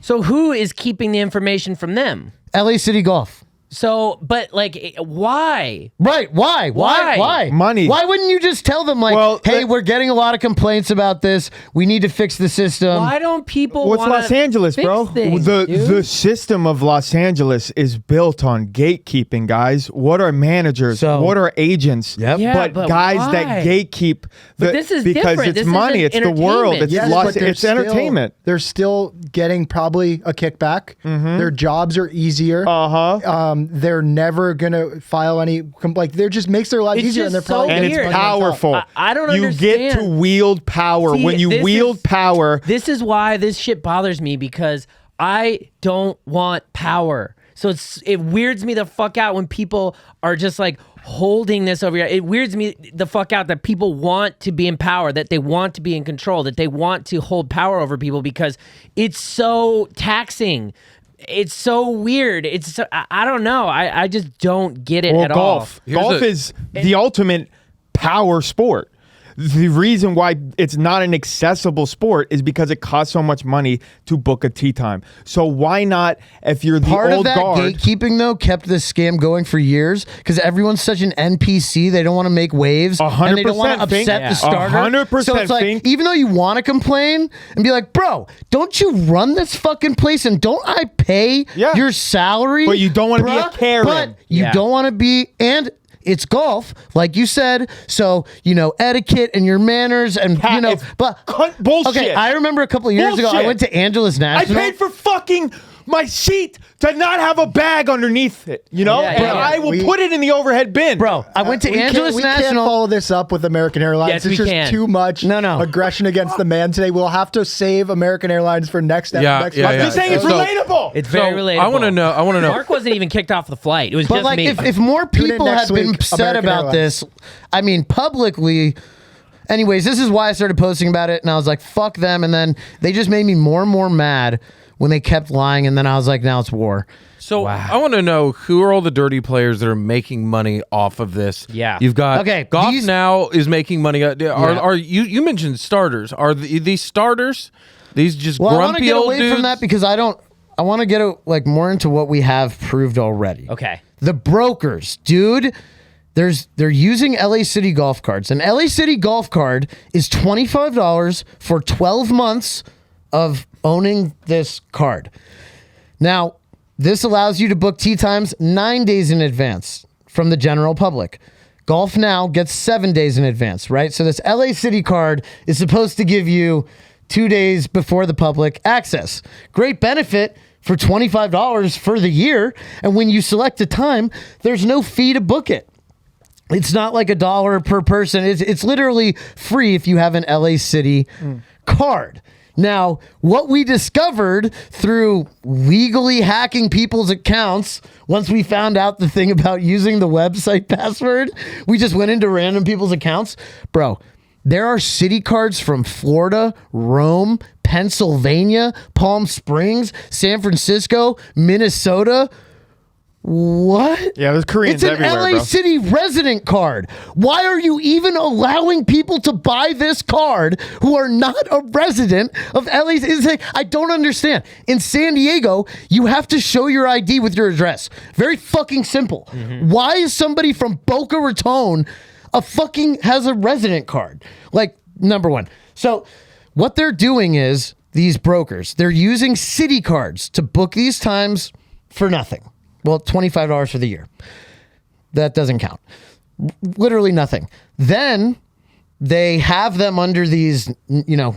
So who is keeping the information from them? LA City Golf. So, but like, why? Right? Why? Money. Why wouldn't you just tell them like, hey, we're getting a lot of complaints about this. We need to fix the system. Why don't people? What's Los Angeles, bro? Things, the system of Los Angeles is built on gatekeeping, guys. What are managers? What are agents? Yep. Yeah, but guys why? that gatekeep. But this is because different. it's This money. isn't It's the world. It's entertainment. it's entertainment. They're still getting probably a kickback. Their jobs are easier. They're never gonna file any like. They just makes their life It's easier, and they're just so probably And weird. it's powerful. I don't You understand. get to wield power. See, When you this wield is- power, This is why this shit bothers me, because I don't want power. So it weirds me the fuck out when people are just like holding this over here. It weirds me the fuck out that people want to be in power, that they want to be in control, that they want to hold power over people, because it's so taxing. It's so weird. It's so, I don't know. I just don't get it at golf. all. Golf is the ultimate power sport. the reason why it's not an accessible sport is because it costs so much money to book a tee time. So why not, if you're the Part old of that guard? gatekeeping, though, kept this scam going for years because everyone's such an NPC. They don't want to make waves. 100%, and they don't want to Fink. upset Yeah. the starter. 100%, So it's like, Fink. even though you want to complain and be like, bro, don't you run this fucking place and don't I pay Yeah. your salary? But you don't wanna be a bruh? Karen. But you Yeah. don't want to be, and it's golf, like you said. So, etiquette and your manners and, It's but bullshit. Okay, I remember a couple of years ago, I Bullshit. went to Angeles I National. paid for fucking my seat to not have a bag underneath it, Yeah, but yeah. I will We- put it in the overhead bin. Bro, I went to we Angeles can't National. follow this up with American Airlines. Yes, it's we just can. too much No. aggression against the man today. We'll have to save American Airlines for next Yeah, next yeah, month. I'm yeah. just saying it's So- relatable. It's very So, relatable. I want to know. Mark wasn't even kicked off the flight. It was But just like, me. if more Tune in people next had been week, upset American about Airlines. this, I mean, publicly. Anyways, this is why I started posting about it, and I was like, "Fuck them!" And then they just made me more and more mad when they kept lying, and then I was like, "Now it's war." So I want to know who are all the dirty players that are making money off of this. Yeah. You've got Okay, Golf these- Now is making money. Are you mentioned starters? Are these starters? These just Well, I want to grumpy get old away dudes? from that because I want to get more into what we have proved already. okay. The brokers, dude. They're using LA City golf cards. An LA City golf card is $25 for 12 months of owning this card. Now, this allows you to book tee times 9 days in advance from the general public. Golf Now gets 7 days in advance, right? So this LA City card is supposed to give you 2 days before the public access. Great benefit for $25 for the year. And when you select a time, there's no fee to book it. It's not like $1 per person. It's literally free if you have an LA City card. Now, what we discovered through legally hacking people's accounts, once we found out the thing about using the website password, we just went into random people's accounts. Bro, there are city cards from Florida, Rome, Pennsylvania, Palm Springs, San Francisco, Minnesota. What? Yeah, there's Koreans It's an everywhere, LA bro. City resident card. Why are you even allowing people to buy this card who are not a resident of LA? It's like, I don't understand. In San Diego, you have to show your ID with your address. Very fucking simple. Why is somebody from Boca Raton has a resident card? Like, number one. So what they're doing is these brokers, they're using city cards to book these times for nothing. Well, $25 for the year. That doesn't count. Literally nothing. Then they have them under these,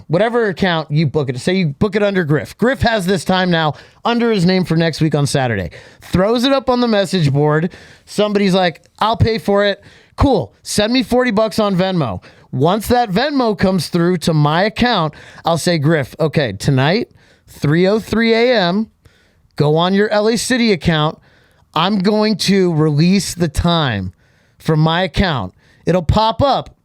whatever account you book it. Say you book it under Griff. Griff has this time now under his name for next week on Saturday. Throws it up on the message board. Somebody's like, I'll pay for it. Cool. Send me $40 on Venmo. Once that Venmo comes through to my account, I'll say, Griff, okay, tonight, 3:03 a.m., go on your LA City account. I'm going to release the time from my account. It'll pop up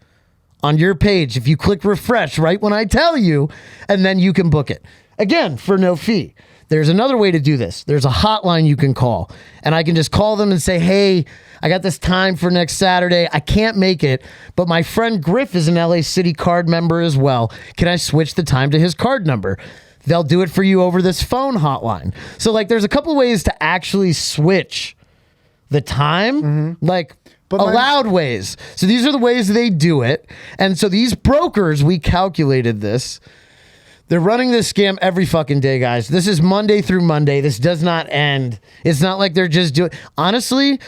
on your page if you click refresh right when I tell you, and then you can book it. Again, for no fee. There's another way to do this. There's a hotline you can call, and I can just call them and say, hey, I got this time for next Saturday. I can't make it, but my friend Griff is an LA City card member as well. Can I switch the time to his card number? They'll do it for you over this phone hotline. So, there's a couple ways to actually switch the time, allowed ways. So these are the ways they do it. And so these brokers, we calculated this. They're running this scam every fucking day, guys. This is Monday through Monday. This does not end. It's not like they're just doing... Honestly,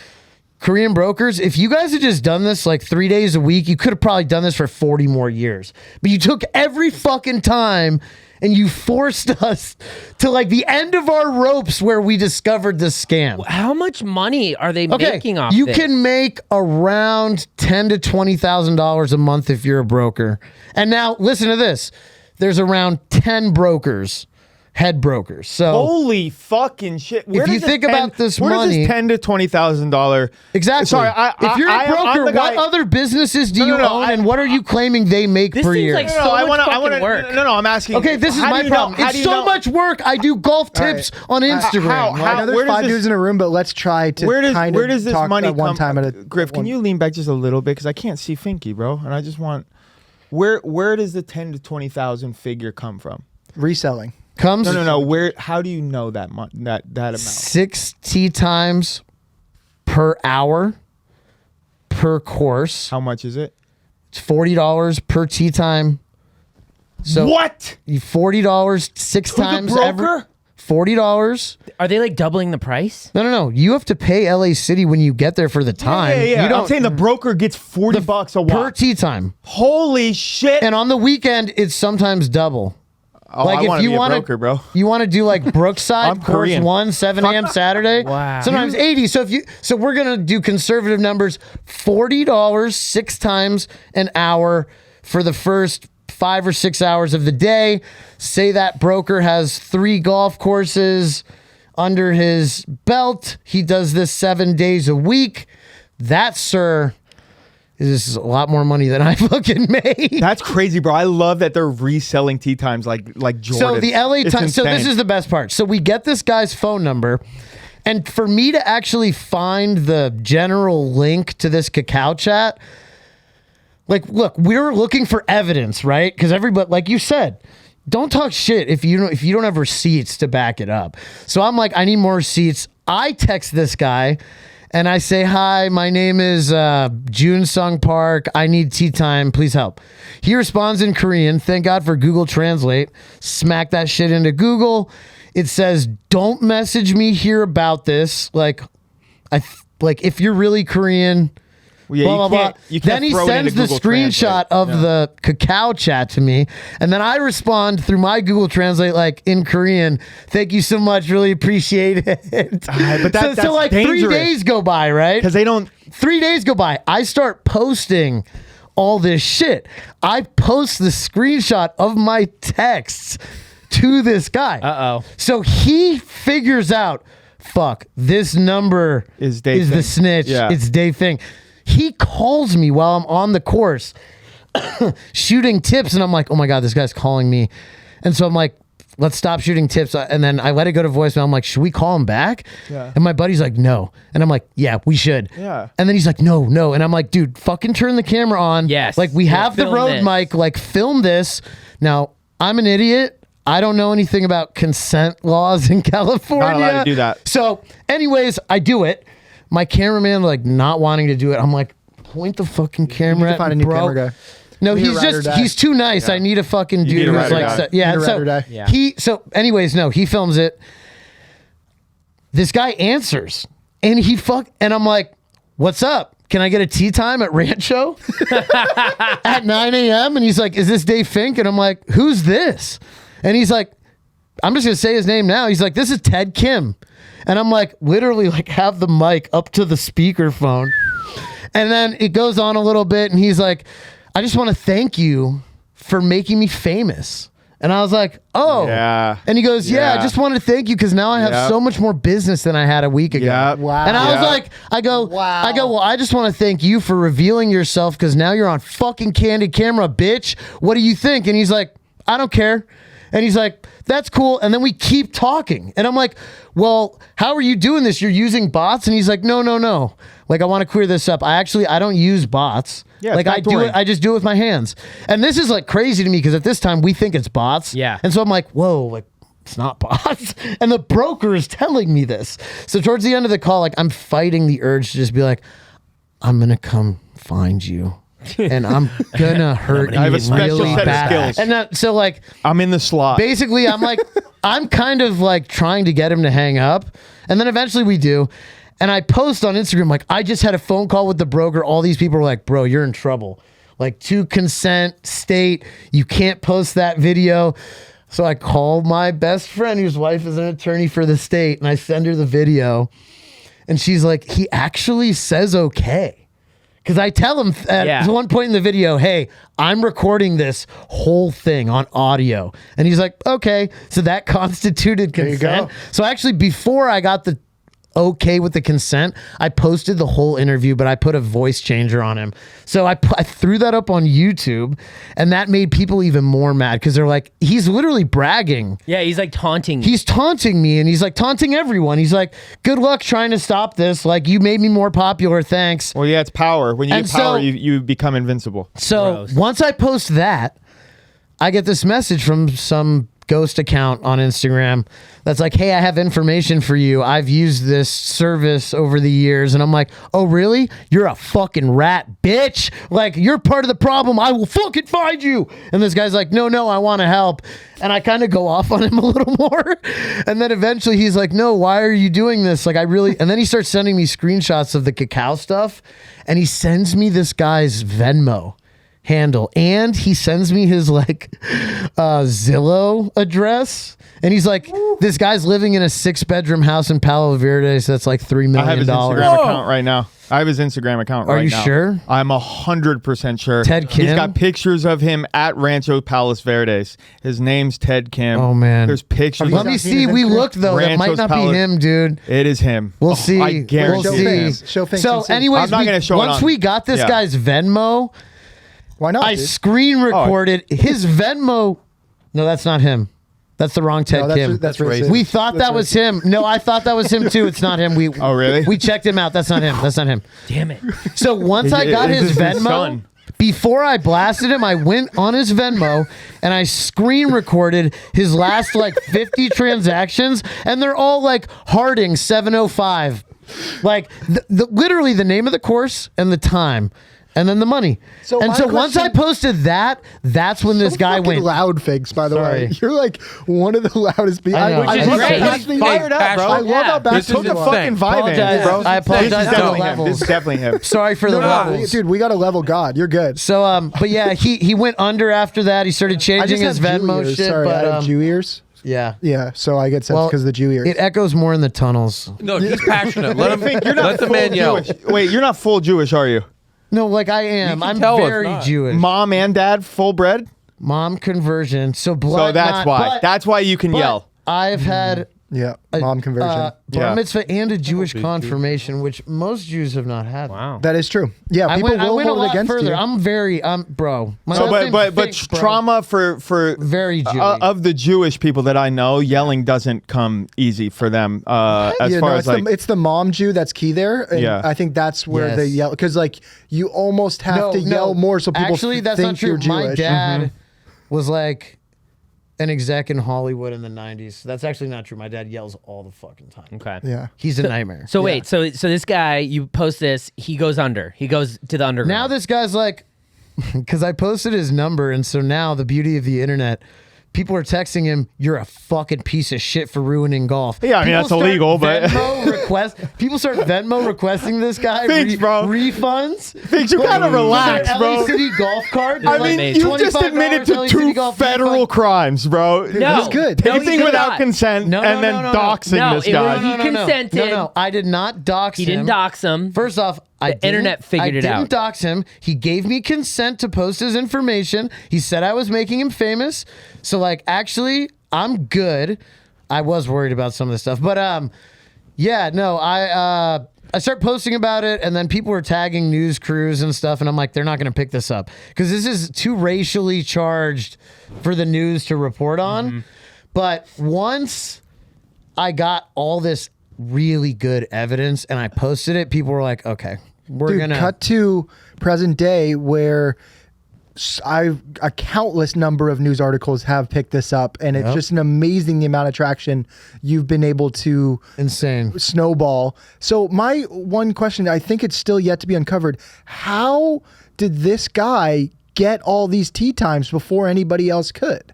Korean brokers, if you guys had just done this 3 days a week, you could have probably done this for 40 more years. But you took every fucking time and you forced us to the end of our ropes where we discovered this scam. How much money are they making off you this? can make around $10,000 to $20,000 a month if you're a broker. And now listen to this. There's around 10 brokers, head brokers. So Holy fucking shit! Where If you does this think about this where money- does this $10,000 to $20,000? exactly. Sorry, if you're a I'm broker, the guy- what other businesses do No, you no, own, I- and what are you claiming they make This per seems year? like so much fucking work. No, I'm asking. Okay, this is how my do you know- problem. how It's do you so know- much work. I do golf tips on Instagram. how- I know there's where does 5 this- dudes in a room, but let's try to Where kind does of this talk money at one come? time at a Griff, can you lean back just a little bit because I can't see Finky, bro, and I just want. Where does the 10 to 20,000 figure come from? Reselling. Comes No. Where? How do you know that that amount? 6 tea times per hour per course. How much is it? It's $40 per tea time. So What? you $40 6 the times broker? $40. Are they like doubling the price? No. You have to pay LA City when you get there for the time. Yeah. You don't I'm saying the broker gets $40 a per watt. tea time. Holy shit! And on the weekend, it's sometimes double. Oh, I wanna be a broker, bro. You want to do like Brookside, I'm course Korean. 1, 7 a.m. Saturday. Wow. Sometimes 80. So we're gonna do conservative numbers. $40 6 times an hour for the first 5 or 6 hours of the day. Say that broker has 3 golf courses under his belt. He does this 7 days a week. That, sir, is a lot more money than I fucking made. That's crazy, bro. I love that they're reselling tea times like Jordan. So the LA Times. So this is the best part. So we get this guy's phone number, and for me to actually find the general link to this Cacao chat, like, look, we're looking for evidence, right? Because everybody, like you said, don't talk shit if you don't have receipts to back it up. So I'm like, I need more receipts. I text this guy. And I say, hi, my name is June Sung Park. I need tea time. Please help. He responds in Korean. Thank God for Google Translate. Smack that shit into Google. It says, don't message me here about this. Like if you're really Korean, Yeah, blah, blah, blah. you can't Then he throw it sends into the Google screenshot Translate. of the Cacao chat to me. And then I respond through my Google Translate, like in Korean, thank you so much. Really appreciate it. But that's so like dangerous. 3 days go by, right? Because they don't. 3 days go by. I start posting all this shit. I post the screenshot of my texts to this guy. Uh-oh. So he figures out, fuck, this number Is Dave the Fink. snitch. Yeah. It's Dave Fink. He calls me while I'm on the course shooting tips, and I'm like, oh my God, this guy's calling me. And so I'm like, let's stop shooting tips. And then I let it go to voicemail. I'm like, should we call him back? Yeah. And my buddy's like, no. And I'm like, yeah, we should. Yeah. And then he's like, no. And I'm like, dude, fucking turn the camera on. Yes. Like, we Yeah, have the film road this. mic. Like, film this. Now, I'm an idiot. I don't know anything about consent laws in California. Not allowed to do that. So, anyways, I do it. My cameraman, like, not wanting to do it. I'm like, point the fucking camera to at find a me, new bro. camera guy. No, You need a he's ride or just, die. he's too nice. I need a fucking dude need a who's ride or like, die. yeah. You need a So ride or die. Yeah. so anyways, no, he films it. This guy answers and and I'm like, what's up? Can I get a tea time at Rancho at 9 a.m.? And he's like, is this Dave Fink? And I'm like, who's this? And he's like, I'm just going to say his name now. He's like, this is Ted Kim. And I'm like, literally like have the mic up to the speakerphone. And then it goes on a little bit. And he's like, I just want to thank you for making me famous. And I was like, oh. Yeah. And he goes, yeah, I Yeah. just want to thank you because now I have Yep. so much more business than I had a week ago. Yep. Wow. And I was Yep. like, I go, Wow. well, I just want to thank you for revealing yourself because now you're on fucking candid camera, bitch. What do you think? And he's like, I don't care. And he's like, that's cool. And then we keep talking. And I'm like, well, how are you doing this? You're using bots? And he's like, no. Like, I want to clear this up. I don't use bots. Yeah, like it's I do backdooring. it. I just do it with my hands. And this is like crazy to me because at this time we think it's bots. Yeah. And so I'm like, whoa, like it's not bots. And the broker is telling me this. So towards the end of the call, like I'm fighting the urge to just be like, I'm going to come find you. And I'm gonna hurt you I have a special really set of bad. skills. And so like I'm in the slot. basically I'm like I'm kind of like trying to get him to hang up. And then eventually we do. And I post on Instagram, like, I just had a phone call with the broker. All these people are like, bro, you're in trouble. Like, to consent state, you can't post that video. So I call my best friend, whose wife is an attorney for the state, and I send her the video. And she's like, he actually says okay. Because I tell him at one point in the video, hey, I'm recording this whole thing on audio. And he's like, okay. So that constituted consent. go. So actually, before I got the okay with the consent, I posted the whole interview, but I put a voice changer on him. So I threw that up on YouTube, and that made people even more mad because they're like, he's literally bragging. Yeah, he's like taunting. He's taunting me, and he's like taunting everyone. He's like, good luck trying to stop this. Like, you made me more popular, thanks. Well, yeah, it's power. When you And get power, so- you become invincible. So Gross. once I post that, I get this message from some ghost account on Instagram that's like, hey, I have information for you. I've used this service over the years. And I'm like, oh, really? You're a fucking rat, bitch. Like, you're part of the problem. I will fucking find you. And this guy's like, no, I want to help. And I kind of go off on him a little more. And then eventually he's like, no, why are you doing this? Like, and then he starts sending me screenshots of the Cacao stuff. And he sends me this guy's Venmo handle, and he sends me his like Zillow address, and he's like, this guy's living in a 6-bedroom house in Palo Verde, so that's like $3 I have million. his Instagram account right now. I have his Instagram account Are right you now. sure? I'm 100% sure. Ted Kim? He's got pictures of him at Rancho Palos Verdes. His name's Ted Kim. Oh, man. There's pictures. Let me see. We looked though. That might Rancho's not be Palace. him, dude. It is him. We'll Oh, see. I guarantee Show We'll it. Finks. Show Finks So, and see. anyways, I'm not gonna show it once on- we got this Yeah. guy's Venmo, Why not? I dude? screen recorded his Venmo. No, that's not him. That's the wrong Ted No, Kim. that's racist. We thought that was him. No, I thought that was him too. It's not him. Oh, really? We checked him out. That's not him. That's not him. Damn it. So once I got Is his this his Venmo, son? before I blasted him, I went on his Venmo and I screen recorded his last like 50 transactions, and they're all like Harding 705, like literally the name of the course and the time. And then the money. So and my so once I question- posted that, that's when this So guy fucking went. loud, Figs, by the Sorry. way. You're like one of the loudest people. I know. Which is love great. how He's passionate- fired up, bro. I love Yeah. how This is passionate Put the you are. fucking vibe in, Apologize. bro. I apologize This is for the definitely him. levels. This is definitely him. Sorry for the No, levels. dude, we got to level God. You're good. So but yeah, he went under after that. He started I changing just his have Jew Venmo ears. shit, Sorry, but I have Jew ears. yeah. Yeah, so I get sense Well, because of the Jew ears. It echoes more in the tunnels. No, he's passionate. Let him. Fink, you're not Let the full man yell. Jewish. Wait, you're not full Jewish, are you? No, like I am. You can I'm tell us very not. Jewish. Mom and dad full bred? Mom conversion. So blood. So that's not- why. but- That's why you can but yell. I've had yeah, mom conversion. bar Yeah. mitzvah and a Jewish confirmation, which most Jews have not had. Wow. that is true. Yeah, I people went will a hold it lot against further. you. Bro. My So, last but name's but Fink, bro. trauma for Very Jewish. of the Jewish people that I know, yelling doesn't come easy for them. As Yeah, far no, as like, it's the mom Jew that's key there. And Yeah. I think that's where the Yes. yell, because like you almost have to yell more so people Actually, that's think not true. you're Jewish. My dad was like an exec in Hollywood in the 90s. That's actually not true. My dad yells all the fucking time. Okay. Yeah. He's a nightmare. So wait, so this guy, you post this, he goes under. He goes to the underground. Now this guy's like, because I posted his number, and so now the beauty of the internet, people are texting him, "You're a fucking piece of shit for ruining golf." Yeah, I mean, People that's start illegal, but- people start Venmo requesting this guy Thanks, bro. refunds. Thanks, you gotta relax, LA bro. City golf card. I like mean, you just $25 admitted LA to City 2 golf federal refund. crimes, bro. No, That's good. no, he Taping did without not. consent No, and no, then no, no, no. doxing No, this it guy. was- He consented. No, I did not dox He him. didn't dox him. First off, I internet figured it I out. didn't dox him. He gave me consent to post his information. He said I was making him famous. So like, actually, I'm good. I was worried about some of this stuff, but yeah, no, I start posting about it, and then people were tagging news crews and stuff, and I'm like, they're not going to pick this up because this is too racially charged for the news to report on. But once I got all this really good evidence and I posted it, people were like, okay, we're Dude, gonna cut to present day where a countless number of news articles have picked this up, and it's just an amazing the amount of traction you've been able to insane. snowball. So my one question, I think it's still yet to be uncovered. How did this guy get all these tee times before anybody else could?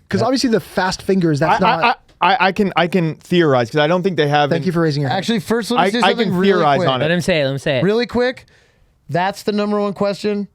Because obviously the fast fingers, that's not. I can theorize because I don't think they have. Thank you for raising your hand. Actually, first let me say I something can really theorize quick. on it. Let him say it. Let him say it. Really quick, that's the number one question.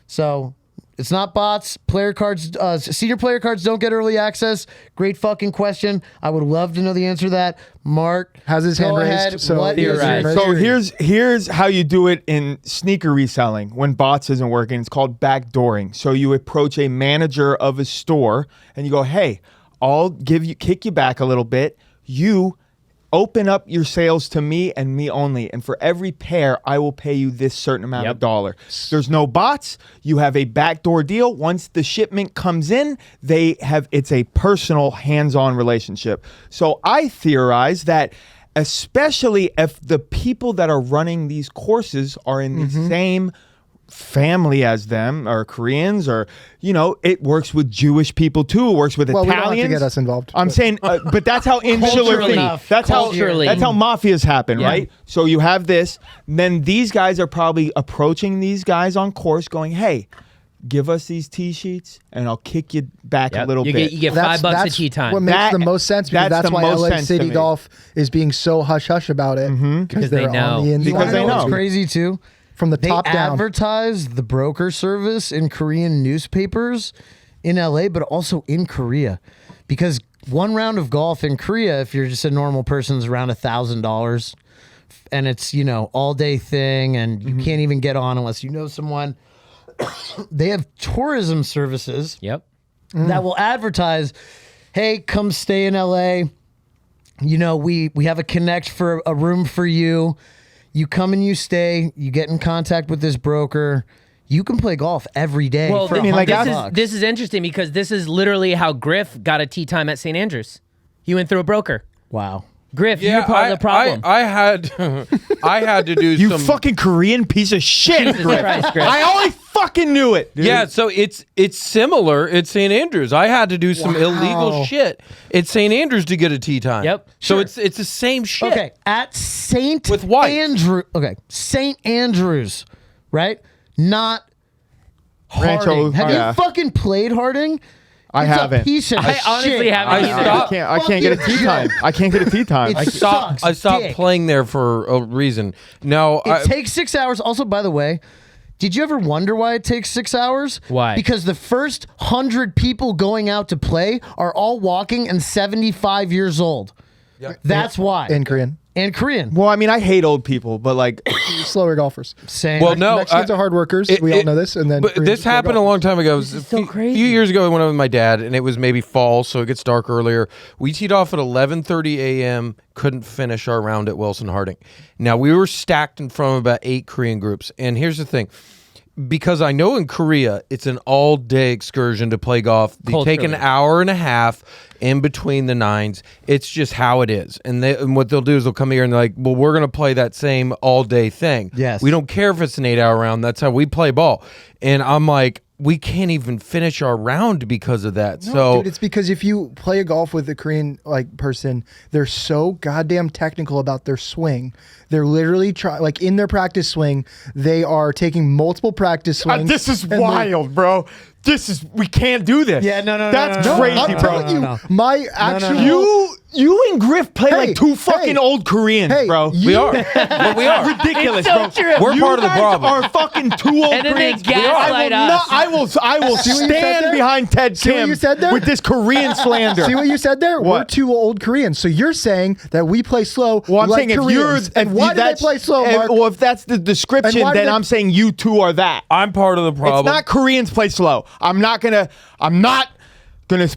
So it's not bots. Player cards, senior player cards don't get early access. Great fucking question. I would love to know the answer to that. Mark Has his go hand raised, ahead. so What is you're your right. theory? So here's how you do it in sneaker reselling when bots isn't working. It's called backdooring. So you approach a manager of a store and you go, "Hey, I'll kick you back a little bit. You open up your sales to me and me only. And for every pair, I will pay you this certain amount of dollar. There's no bots. You have a backdoor deal. Once the shipment comes in, it's a personal hands-on relationship. So I theorize that especially if the people that are running these courses are in the same family as them, or Koreans, or it works with Jewish people too. It works with Italians. We don't have to get us involved. I'm saying, but that's how insular thing. That's how mafias happen, right? So you have this. Then these guys are probably approaching these guys on course, going, "Hey, give us these tee sheets, and I'll kick you back a little bit." You get $5 a tee time. What makes the most sense, because that's why LA City Golf is being so hush hush about it, because they they're know. on the inside. Because they know. What's crazy too? From the They top down. advertise the broker service in Korean newspapers in LA, but also in Korea, because one round of golf in Korea, if you're just a normal person, is around $1,000, and it's all day thing, and you can't even get on unless you know someone. They have tourism services that will advertise, "Hey, come stay in LA. We have a connect for a room for you. You come and you stay. You get in contact with this broker. You can play golf every day." Well, for this is interesting, because this is literally how Griff got a tee time at St. Andrews. He went through a broker. Wow. Griff, you're part of the problem. I had to do You some fucking Korean piece of shit, Jesus Griff. Christ, Griff. I always fucking knew it, dude. Yeah, so it's similar at St. Andrews. I had to do some illegal shit at St. Andrews to get a tee time. Yep. So it's the same shit. Okay, at St. With white. Andrew. Okay, St. Andrews, right? Not Rancho, Harding. Have yeah. you fucking played Harding? I It's haven't. A piece of I honestly shit. haven't either. I can't get a tea time. I can't get a tea time. It's- sucks I stopped dick. playing there for a reason. No, It takes 6 hours. Also, by the way, did you ever wonder why it takes 6 hours? Why? Because the first 100 people going out to play are all walking and 75 years old. That's why. in Korean. And Korean. Well, I mean, I hate old people, but like, Slower golfers. Same. Well, no, Mexicans are hard workers. We all know this. And then but Koreans this are slow happened a golfers. long time ago. It was a so crazy. few years ago, I went out with my dad, and it was maybe fall, so it gets dark earlier. We teed off at 11:30 a.m. Couldn't finish our round at Wilson Harding. Now we were stacked in front of about 8 Korean groups, and here's the thing. Because I know in Korea, it's an all-day excursion to play golf. They take an Culturally. hour and a half in between the nines. It's just how it is. And what they'll do is they'll come here and they're like, well, we're going to play that same all-day thing. Yes. We don't care if it's an 8-hour round. That's how we play ball. And I'm like, we can't even finish our round because of that. So Dude, it's because if you play a golf with a Korean person, they're so goddamn technical about their swing. They're literally in their practice swing, they are taking multiple practice swings. this is and they're- wild, bro. We can't do this. Yeah, no. That's no, no, crazy, I'm bro. telling you, my actual. You and Griff play Hey, like two fucking hey, old Koreans, hey, bro. we are. But we are. Ridiculous, It's so bro. true. We're You part of the guys problem. Are fucking two old And then they Koreans. gaslight us. I will See what you said stand there? behind Ted See what Kim you said there? with this Korean slander. See what you said there? We're What? two old Koreans. So you're saying that we play slow. Well, I'm like saying if Koreans. you're, and why do they play slow, Mark? Well, if that's the description, And why do then they- I'm saying you two are that. I'm part of the problem. It's not Koreans play slow. I'm not gonna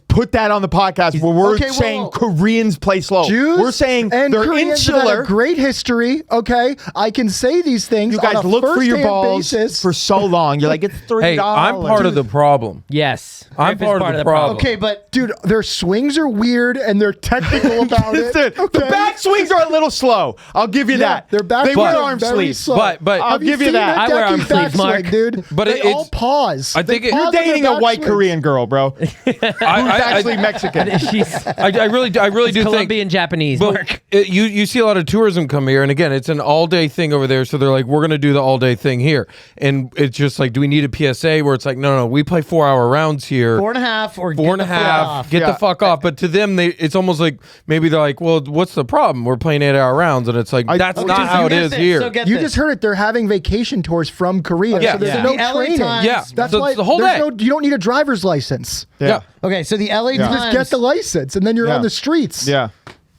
put that on the podcast where we're Okay, well, saying Koreans play slow. Jews We're saying and they're Koreans have had insular. a great history. Okay, I can say these things. You guys on a look for your first-hand balls basis. for so long. You're like, it's $3. Hey, I'm part of the problem. Yes. I'm Griff is part of the problem. Okay, but Dude, their swings are weird and they're technical about it. Dude, Okay? the back swings are a little slow. I'll give you Yeah, that. their back They swings wear are arm very sleeves. slow. But I'll Have give you seen that. their I wear arm decky back sleeves, Mark. swing, dude. But they it's- all pause. I They think it- pause You're on their dating a back white swing. Korean girl, bro. Who's actually Mexican. She's I really do think. Colombian Japanese, But Mark. you see a lot of tourism come here, and again, it's an all-day thing over there. So they're like, we're going to do the all-day thing here, and it's just like, do we need a PSA where it's like, no, we play 4-hour rounds here, 4.5 or four and a half, get the fuck off. But to them, it's almost like maybe they're like, well, what's the problem? We're playing 8-hour rounds, and it's like that's Okay, not so how it get is this, here. so get You this. just heard it. They're having vacation tours from Korea. Yeah. So there's Yeah. no The LA training. Times- Yeah. That's So why it's the whole there's day. you don't need a driver's license. Yeah. Okay, so the LA You just Times. get the license and then you're Yeah. on the streets. Yeah.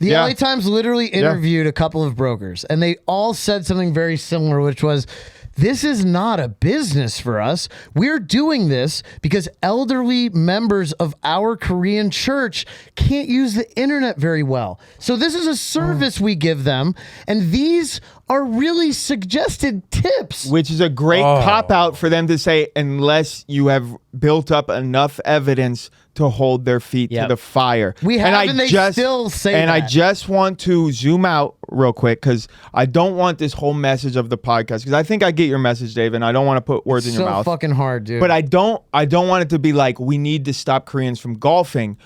The Yeah. LA Times literally interviewed a couple of brokers, and they all said something very similar, which was this is not a business for us. We're doing this because elderly members of our Korean church can't use the internet very well. So this is a service we give them, and these are really suggested tips. Which is a great cop out for them to say, unless you have built up enough evidence to hold their feet to the fire. We have, and they still say And that. I just want to zoom out real quick because I don't want this whole message of the podcast, because I think I get your message, Dave, and I don't want to put words in your mouth. So fucking hard, dude. But I don't want it to be like, we need to stop Koreans from golfing.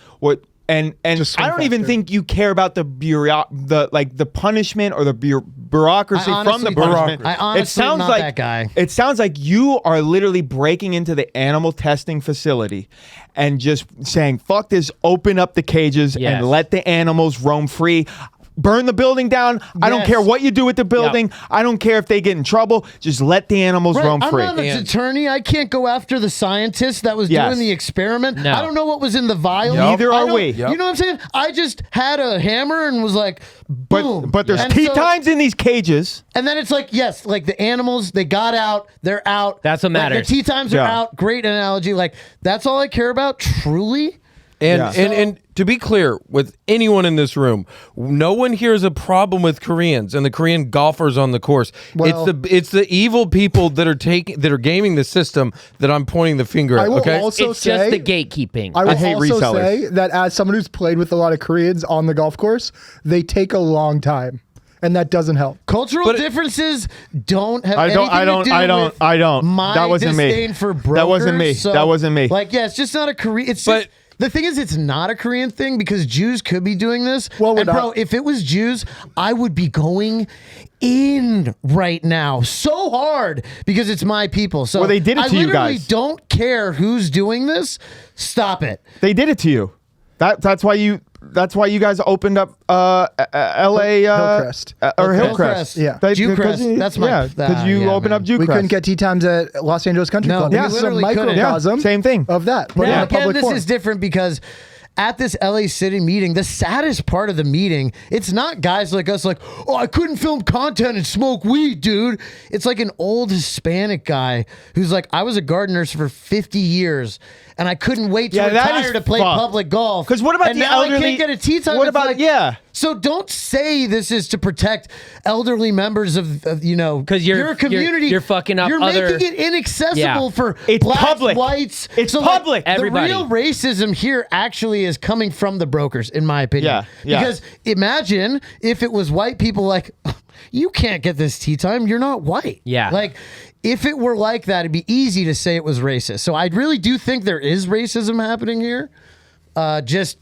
And I don't even think you care about the punishment or the bureaucracy from the punishment. I honestly am not that guy. It sounds like you are literally breaking into the animal testing facility and just saying, fuck this, open up the cages and let the animals roam free. Burn the building down. I don't care what you do with the building. I don't care if they get in trouble. Just let the animals roam free. I'm not an attorney. I can't go after the scientist that was doing the experiment. No. I don't know what was in the vial. Neither are we. You know what I'm saying? I just had a hammer and was like, boom. But there's tea times in these cages. And then it's like, yes, like the animals, they got out, they're out. That's what matters. The tea times are out. Great analogy. Like, that's all I care about, truly. And to be clear, with anyone in this room, no one here has a problem with Koreans and the Korean golfers on the course. Well, it's the evil people that are gaming the system that I'm pointing the finger at. I will Okay, also It's say, just the gatekeeping. I will hate also resellers. say that as someone who's played with a lot of Koreans on the golf course, they take a long time, and that doesn't help. Cultural differences don't have I anything to do with I don't. my That wasn't me. disdain for brokers. That wasn't me. So, That wasn't me. Like, yeah, it's just not a Korean. It's just, the thing is, it's not a Korean thing because Jews could be doing this. Well, we're and bro, not. if it was Jews, I would be going in right now so hard because it's my people. So Well, they did it to you I literally guys. don't care who's doing this. Stop it. They did it to you. That's why you guys opened up L.A. Hillcrest. Or Okay. Hillcrest. Yeah. Jewcrest. That's my- because you yeah, opened man. up Jewcrest. We couldn't get tea times at Los Angeles Country No, Club. we This is a literally couldn't. microcosm Same thing. of that. But in Now, a again, public this forum. is different because at this LA City meeting, the saddest part of the meeting, it's not guys like us like, oh, I couldn't film content and smoke weed, dude. It's like an old Hispanic guy who's like, I was a gardener for 50 years and I couldn't wait to Yeah, that retire is to play fucked. public golf. 'Cause what about and the now elderly- I can't get a tea time. What It's about- like, yeah. So don't say this is to protect elderly members of you know, 'Cause you're- your community. you're fucking up You're other- making it inaccessible Yeah. for It's blacks, public. whites. It's like, public. Everybody. The real racism here actually is coming from the brokers, in my opinion. Yeah. Because imagine if it was white people like, you can't get this tea time. You're not white. Yeah. Like, if it were like that, it'd be easy to say it was racist. So I really do think there is racism happening here, just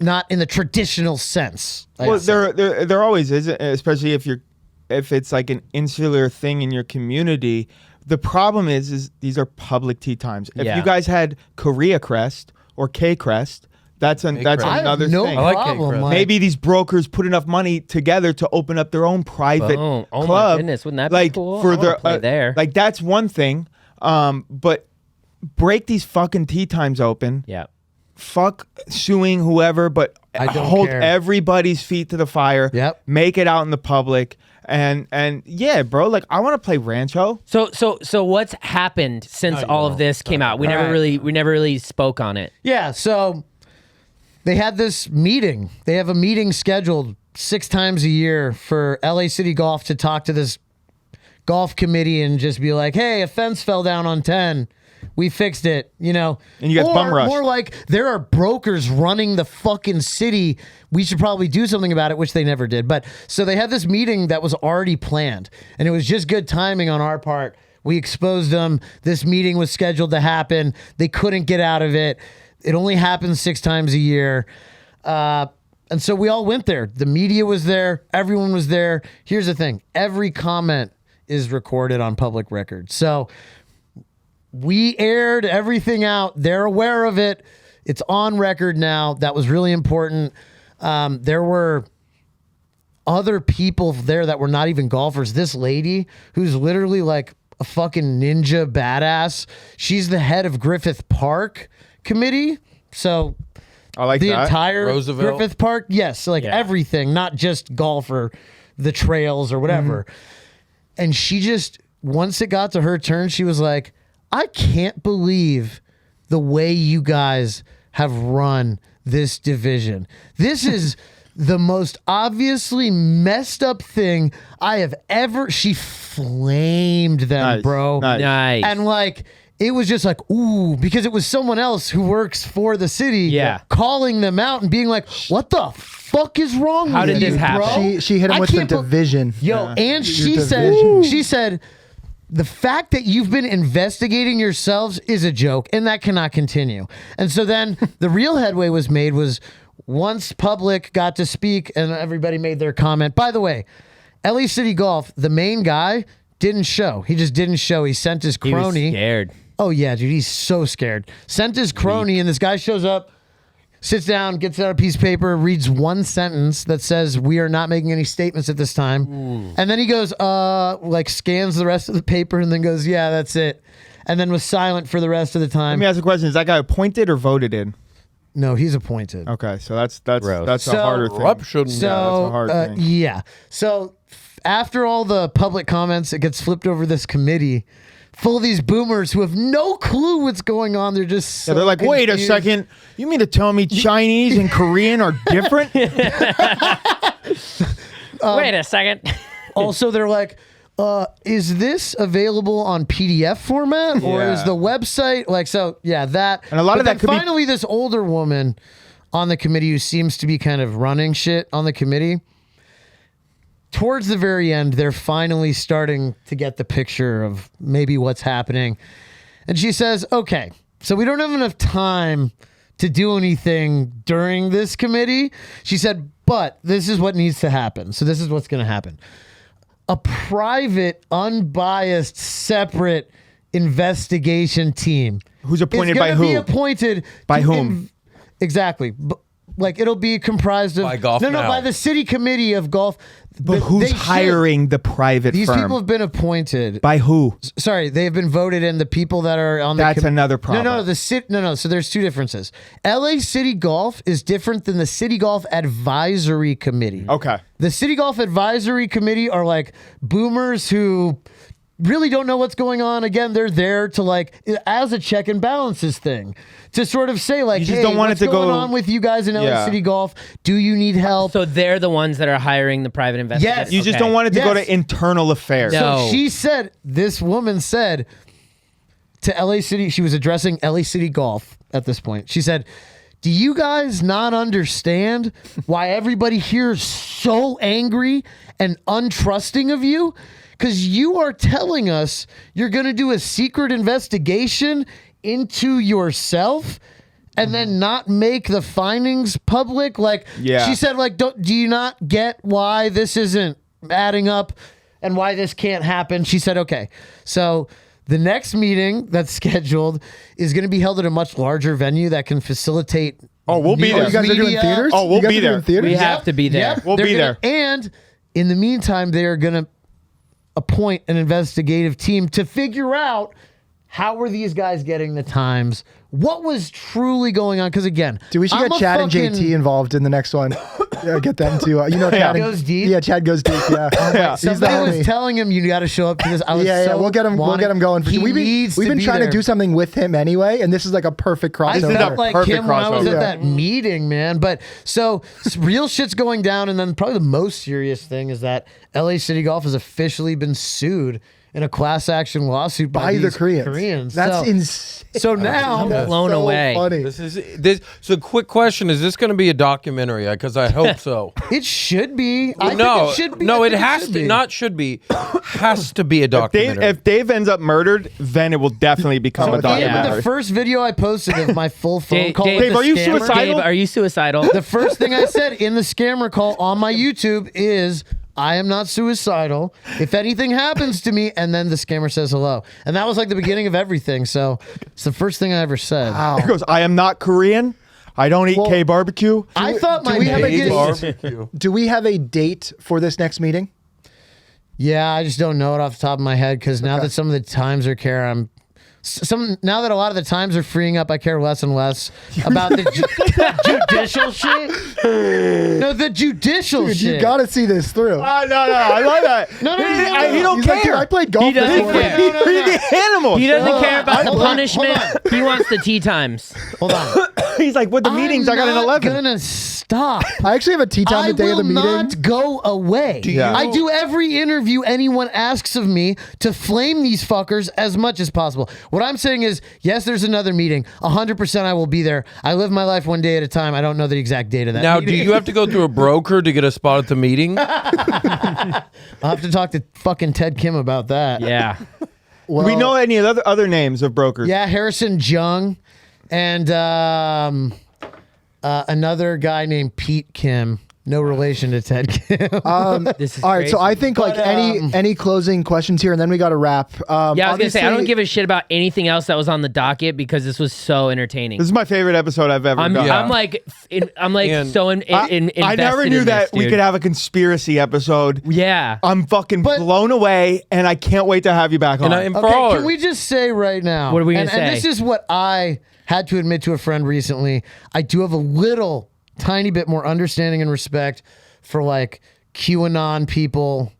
not in the traditional sense. I'd Well, say. there always is, especially if it's like an insular thing in your community. The problem is these are public tea times. If Yeah. you guys had Korea Crest or K Crest, that's Crest. I another have no thing. I like problem. Cake like- Maybe these brokers put enough money together to open up their own private Boom. Oh my club. goodness, wouldn't that be like cool? For I wanna their play there. Like that's one thing, but break these fucking tea times open. Yeah. Fuck suing whoever, but I don't hold care. everybody's feet to the fire. Yep. Make it out in the public, and yeah, bro. Like I want to play Rancho. So what's happened since all of this came out? We never really spoke on it. Yeah, so they had this meeting. They have a meeting scheduled 6 times a year for LA City Golf to talk to this golf committee and just be like, hey, a fence fell down on 10. We fixed it, you know. And you guys bum rushed. More like there are brokers running the fucking city. We should probably do something about it, which they never did. But so they had this meeting that was already planned, and it was just good timing on our part. We exposed them. This meeting was scheduled to happen. They couldn't get out of it. It only happens 6 times a year. And so we all went there. The media was there. Everyone was there. Here's the thing. Every comment is recorded on public record. So we aired everything out. They're aware of it. It's on record now. That was really important. There were other people there that were not even golfers. This lady who's literally like a fucking ninja badass. She's the head of Griffith Park Committee. So I like the that. entire Roosevelt? Griffith Park. Yes. Like everything, not just golf or the trails or whatever. And she just once it got to her turn, she was like, I can't believe the way you guys have run this division. This is the most obviously messed up thing I have ever. She flamed them, Nice, bro. nice. And like, it was just like, ooh, because it was someone else who works for the city Yeah. calling them out and being like, what the fuck is wrong How with did you, this happen? bro? She hit him I with the can't be- division. Yo, and she Your said, division. the fact that you've been investigating yourselves is a joke, and that cannot continue. And so then the real headway was made was once public got to speak and everybody made their comment. By the way, LA City Golf, the main guy, didn't show. He just didn't show. He sent his He was crony. scared. Oh, yeah, dude, he's so scared. Sent his crony, and this guy shows up, sits down, gets out a piece of paper, reads one sentence that says, we are not making any statements at this time. And then he goes, like scans the rest of the paper and then goes, yeah, that's it. And then was silent for the rest of the Let time. me ask a question: is that guy appointed or voted in? No, he's appointed. Okay, so that's Gross. a harder thing. Corruption. So, that's a hard thing. yeah. So after all the public comments, it gets flipped over this committee full of these boomers who have no clue what's going on. They're just so Yeah, they're like, wait a confused. second, you mean to tell me Chinese and Korean are different? Wait a second. Also, they're like, is this available on PDF format or Yeah. is the website like so? Yeah, that. And a lot But of that then could be- finally, this older woman on the committee who seems to be kind of running shit on the committee. Towards the very end, they're finally starting to get the picture of maybe what's happening. And she says, okay, so we don't have enough time to do anything during this committee. She said, but this is what needs to happen. So this is what's going to happen. A private, unbiased, separate investigation team. Who's appointed is by gonna be who? appointed By to whom? Exactly. Like it'll be comprised of By Golf no, Now. by the city committee of golf. But who's They should- hiring the private These firm? people have been appointed. By who? Sorry, they have been voted in. The people that are on the That's another problem. No, the city. No. So there's two differences. LA City Golf is different than the City Golf Advisory Committee. Okay. The City Golf Advisory Committee are like boomers who really don't know what's going on. Again, they're there to like as a check and balances thing to sort of say like, You just hey, don't want what's it to going go- on with you guys in LA Yeah. City Golf? Do you need help? So they're the ones that are hiring the private investigators. Yes. You just Okay. don't want it to go Yes. to internal affairs. No. So she said, this woman said to LA City, she was addressing LA City Golf at this point. She said, do you guys not understand why everybody here is so angry and untrusting of you? Because you are telling us you're going to do a secret investigation into yourself and then not make the findings public. Like Yeah. she said, like, do you not get why this isn't adding up and why this can't happen? She said, okay, so the next meeting that's scheduled is going to be held at a much larger venue that can facilitate. Oh, we'll be news there. You guys are doing media. theaters? Oh, we'll You guys be are doing there. theaters? We have to be there. We'll They're be gonna- And in the meantime, they are going to appoint an investigative team to figure out how were these guys getting the times? What was truly going on? Because again, Do we should I'm get a Chad and fucking- JT involved in the next one? Yeah, get them to Chad Goes deep? Yeah, Chad goes deep. Yeah, he's the Somebody was homie. telling him you got to show up to this. I was Yeah, so we'll get him. We'll get him going. He We've needs been be trying there. to do something with him anyway, and this is like a perfect I crossover. felt like perfect him when I was crossover. at Yeah. that meeting, man. But so real shit's going down, and then probably the most serious thing is that LA City Golf has officially been sued in a class action lawsuit by by the these Koreans. That's So- insane. So now, That's blown so away. Funny. This is this. So, quick question: is this going to be a documentary? Because I hope so. it should be. I no, think it should be. no, I it think has should to. be. Not should be. Has to be a documentary. If Dave ends up murdered, then it will definitely become a At the end of documentary. the first video I posted of my full phone Dave, call Dave, with the are you scammer, suicidal? Dave, are you suicidal? The first thing I said in the scammer call on my YouTube is, I am not suicidal. If anything happens to me, and then the scammer says hello. And that was like the beginning of everything. So it's the first thing I ever said. He goes, I am not Korean. I don't eat Well, K barbecue. I thought my we have a biggest- barbecue. Do we have a date for this next meeting? Yeah, I just don't know it off the top of my head because now that some of the times are care, I'm some now that a lot of the times are freeing up, I care less and less about the judicial shit. No, the judicial Dude, shit. you gotta see this through. No, I love that. No. He don't He's like, care. dude, I played golf He doesn't before. care. He's the animal. He doesn't care about the hold on, punishment. hold He wants the tea times. Hold on. He's like, with the meetings, I got an I'm 11. not gonna stop. I actually have a tea time I the day of will the meeting. not go away. Yeah. I do every interview anyone asks of me to flame these fuckers as much as possible. What I'm saying is, yes, there's another meeting. 100% I will be there. I live my life one day at a time. I don't know the exact date of that Now, meeting. do you have to go through a broker to get a spot at the meeting? I'll have to talk to fucking Ted Kim about that. Yeah. Well, Do we know any other names of brokers? Yeah, Harrison Jung and another guy named Pete Kim. No relation to Ted Kim. This is all right, so I crazy. think like any closing questions here, and then we got to wrap. Yeah, I was gonna say I don't obviously- give a shit about anything else that was on the docket because this was so entertaining. This is my favorite episode I've ever done. Yeah. I'm like And so invested I never in knew this, that we dude. could have a conspiracy episode. Yeah. I'm fucking blown away, and I can't wait to have you back on. And for Okay, all can we just say right now? What are we gonna and say? this is what I had to admit to a friend recently. I do have a little, tiny bit more understanding and respect for like QAnon people.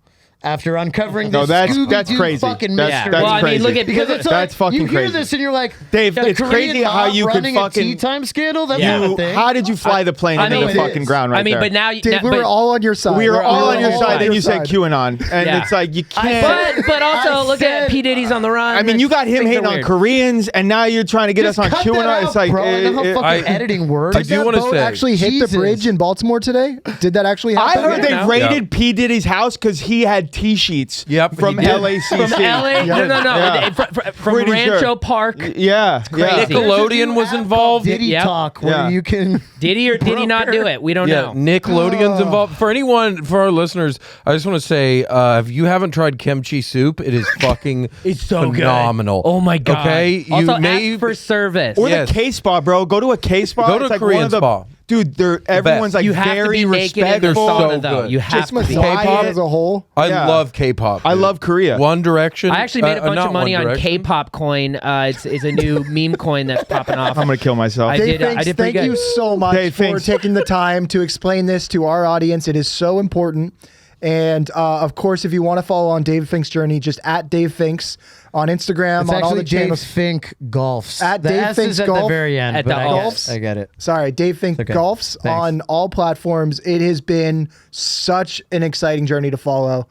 After uncovering No, this that's Scooby-Doo crazy. fucking That's- mystery. that's well, I mean, crazy. look at Because it's like, That's fucking you hear crazy. this and you're like, Dave, the it's Korean crazy how mob you could running a fucking- tea time scandal. That's Yeah. not a thing. How did you fly the plane I into mean, the it fucking is. ground right I mean, there? but now, Dave, we were all on your side. we were all on your all side, on and your you said QAnon, and Yeah. it's like you can't. but also I look at said- P Diddy's on the run. I mean, you got him Things are hating on weird. Koreans, and now you're trying to get Just us on cut that QAnon. out, It's like bro. I know how fucking I- editing works. I do want to boat say, actually hit Jesus. the bridge in Baltimore today? Did that actually I happen? heard they know. raided P Diddy's house because he had T-sheets. Yep, from he did. LACC. From LA? No. Yeah. From Pretty Rancho sure. Park. Yeah, yeah. crazy. Nickelodeon was involved. Diddy Yep. talk where Yeah. you can. Did he or did he not do it? We don't Yeah, know. Nickelodeon's involved. For anyone, for our listeners, I just want to say, if you haven't tried kimchi soup, it is fucking It's so phenomenal. good. Oh my god. Okay, Also, you may ask for service. Or Yes. the K-Spa, bro. Go to a K-Spa. Go to It's a like Korean one of the, spa. Dude, everyone's like you have very to be naked in the respectful. so sauna, though. good. You have Just to be. massage K-pop as a whole. I Yeah. love K-pop. I dude. love Korea. One Direction. I actually made a bunch not of money One on Direction. K-pop coin. It's a new meme coin that's popping off. I'm gonna kill myself. I Dave did Finks, pretty thank good. you so much Dave for Finks. taking the time to explain this to our audience. It is so important. And of course, if you want to follow on Dave Fink's journey, just at Dave Finks on Instagram, It's on all actually the Dave channels. Fink Golfs. At the Dave S Fink's is at Golf. the very end. At but the I Golfs. get it. Sorry, Dave Fink Okay. Golfs Thanks. on all platforms. It has been such an exciting journey to follow.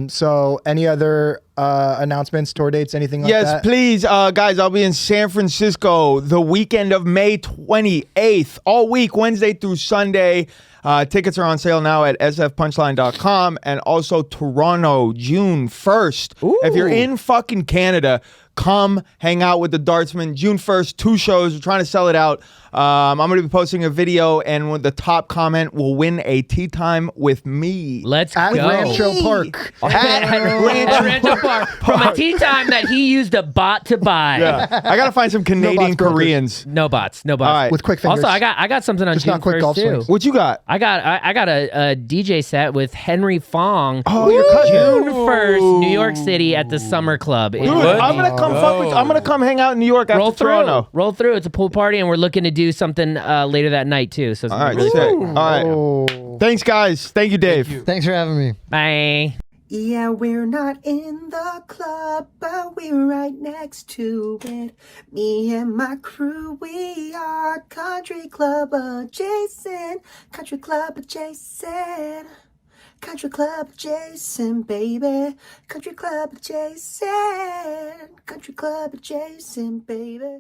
So any other announcements, tour dates, anything like Yes, that? please, guys. I'll be in San Francisco the weekend of May 28th, all week, Wednesday through Sunday. Tickets are on sale now at sfpunchline.com, and also Toronto, June 1st. If you're in fucking Canada, come hang out with the Dartsmen. June 1st, 2 shows. We're trying to sell it out. I'm going to be posting a video, and with the top comment will win a tea time with me. Let's At go. Rancho Park. At Rancho Park. From a tea time that he used a bot to buy. Yeah. I got to find some Canadian bots brokers. Koreans. No bots. No bots. All right. With quick fingers. Also, I got something on Just June not quick 1st golf too. swings. What you got? I got a DJ set with Henry Fong. Oh, your cousin. June 1st, New York City at the Summer Club. Dude, What? I'm gonna come fuck with you. I'm gonna come hang out in New York Roll after through. Toronto. Roll through. It's a pool party, and we're looking to do something later that night too. So it's All gonna right, be really sick. fun. All right. Thanks, guys. Thank you, Dave. Thanks for having me. Bye. Yeah, we're not in the club, but we're right next to it. Me and my crew, we are country club adjacent. Country club adjacent. Country club adjacent, baby. Country club adjacent. Country club adjacent, baby.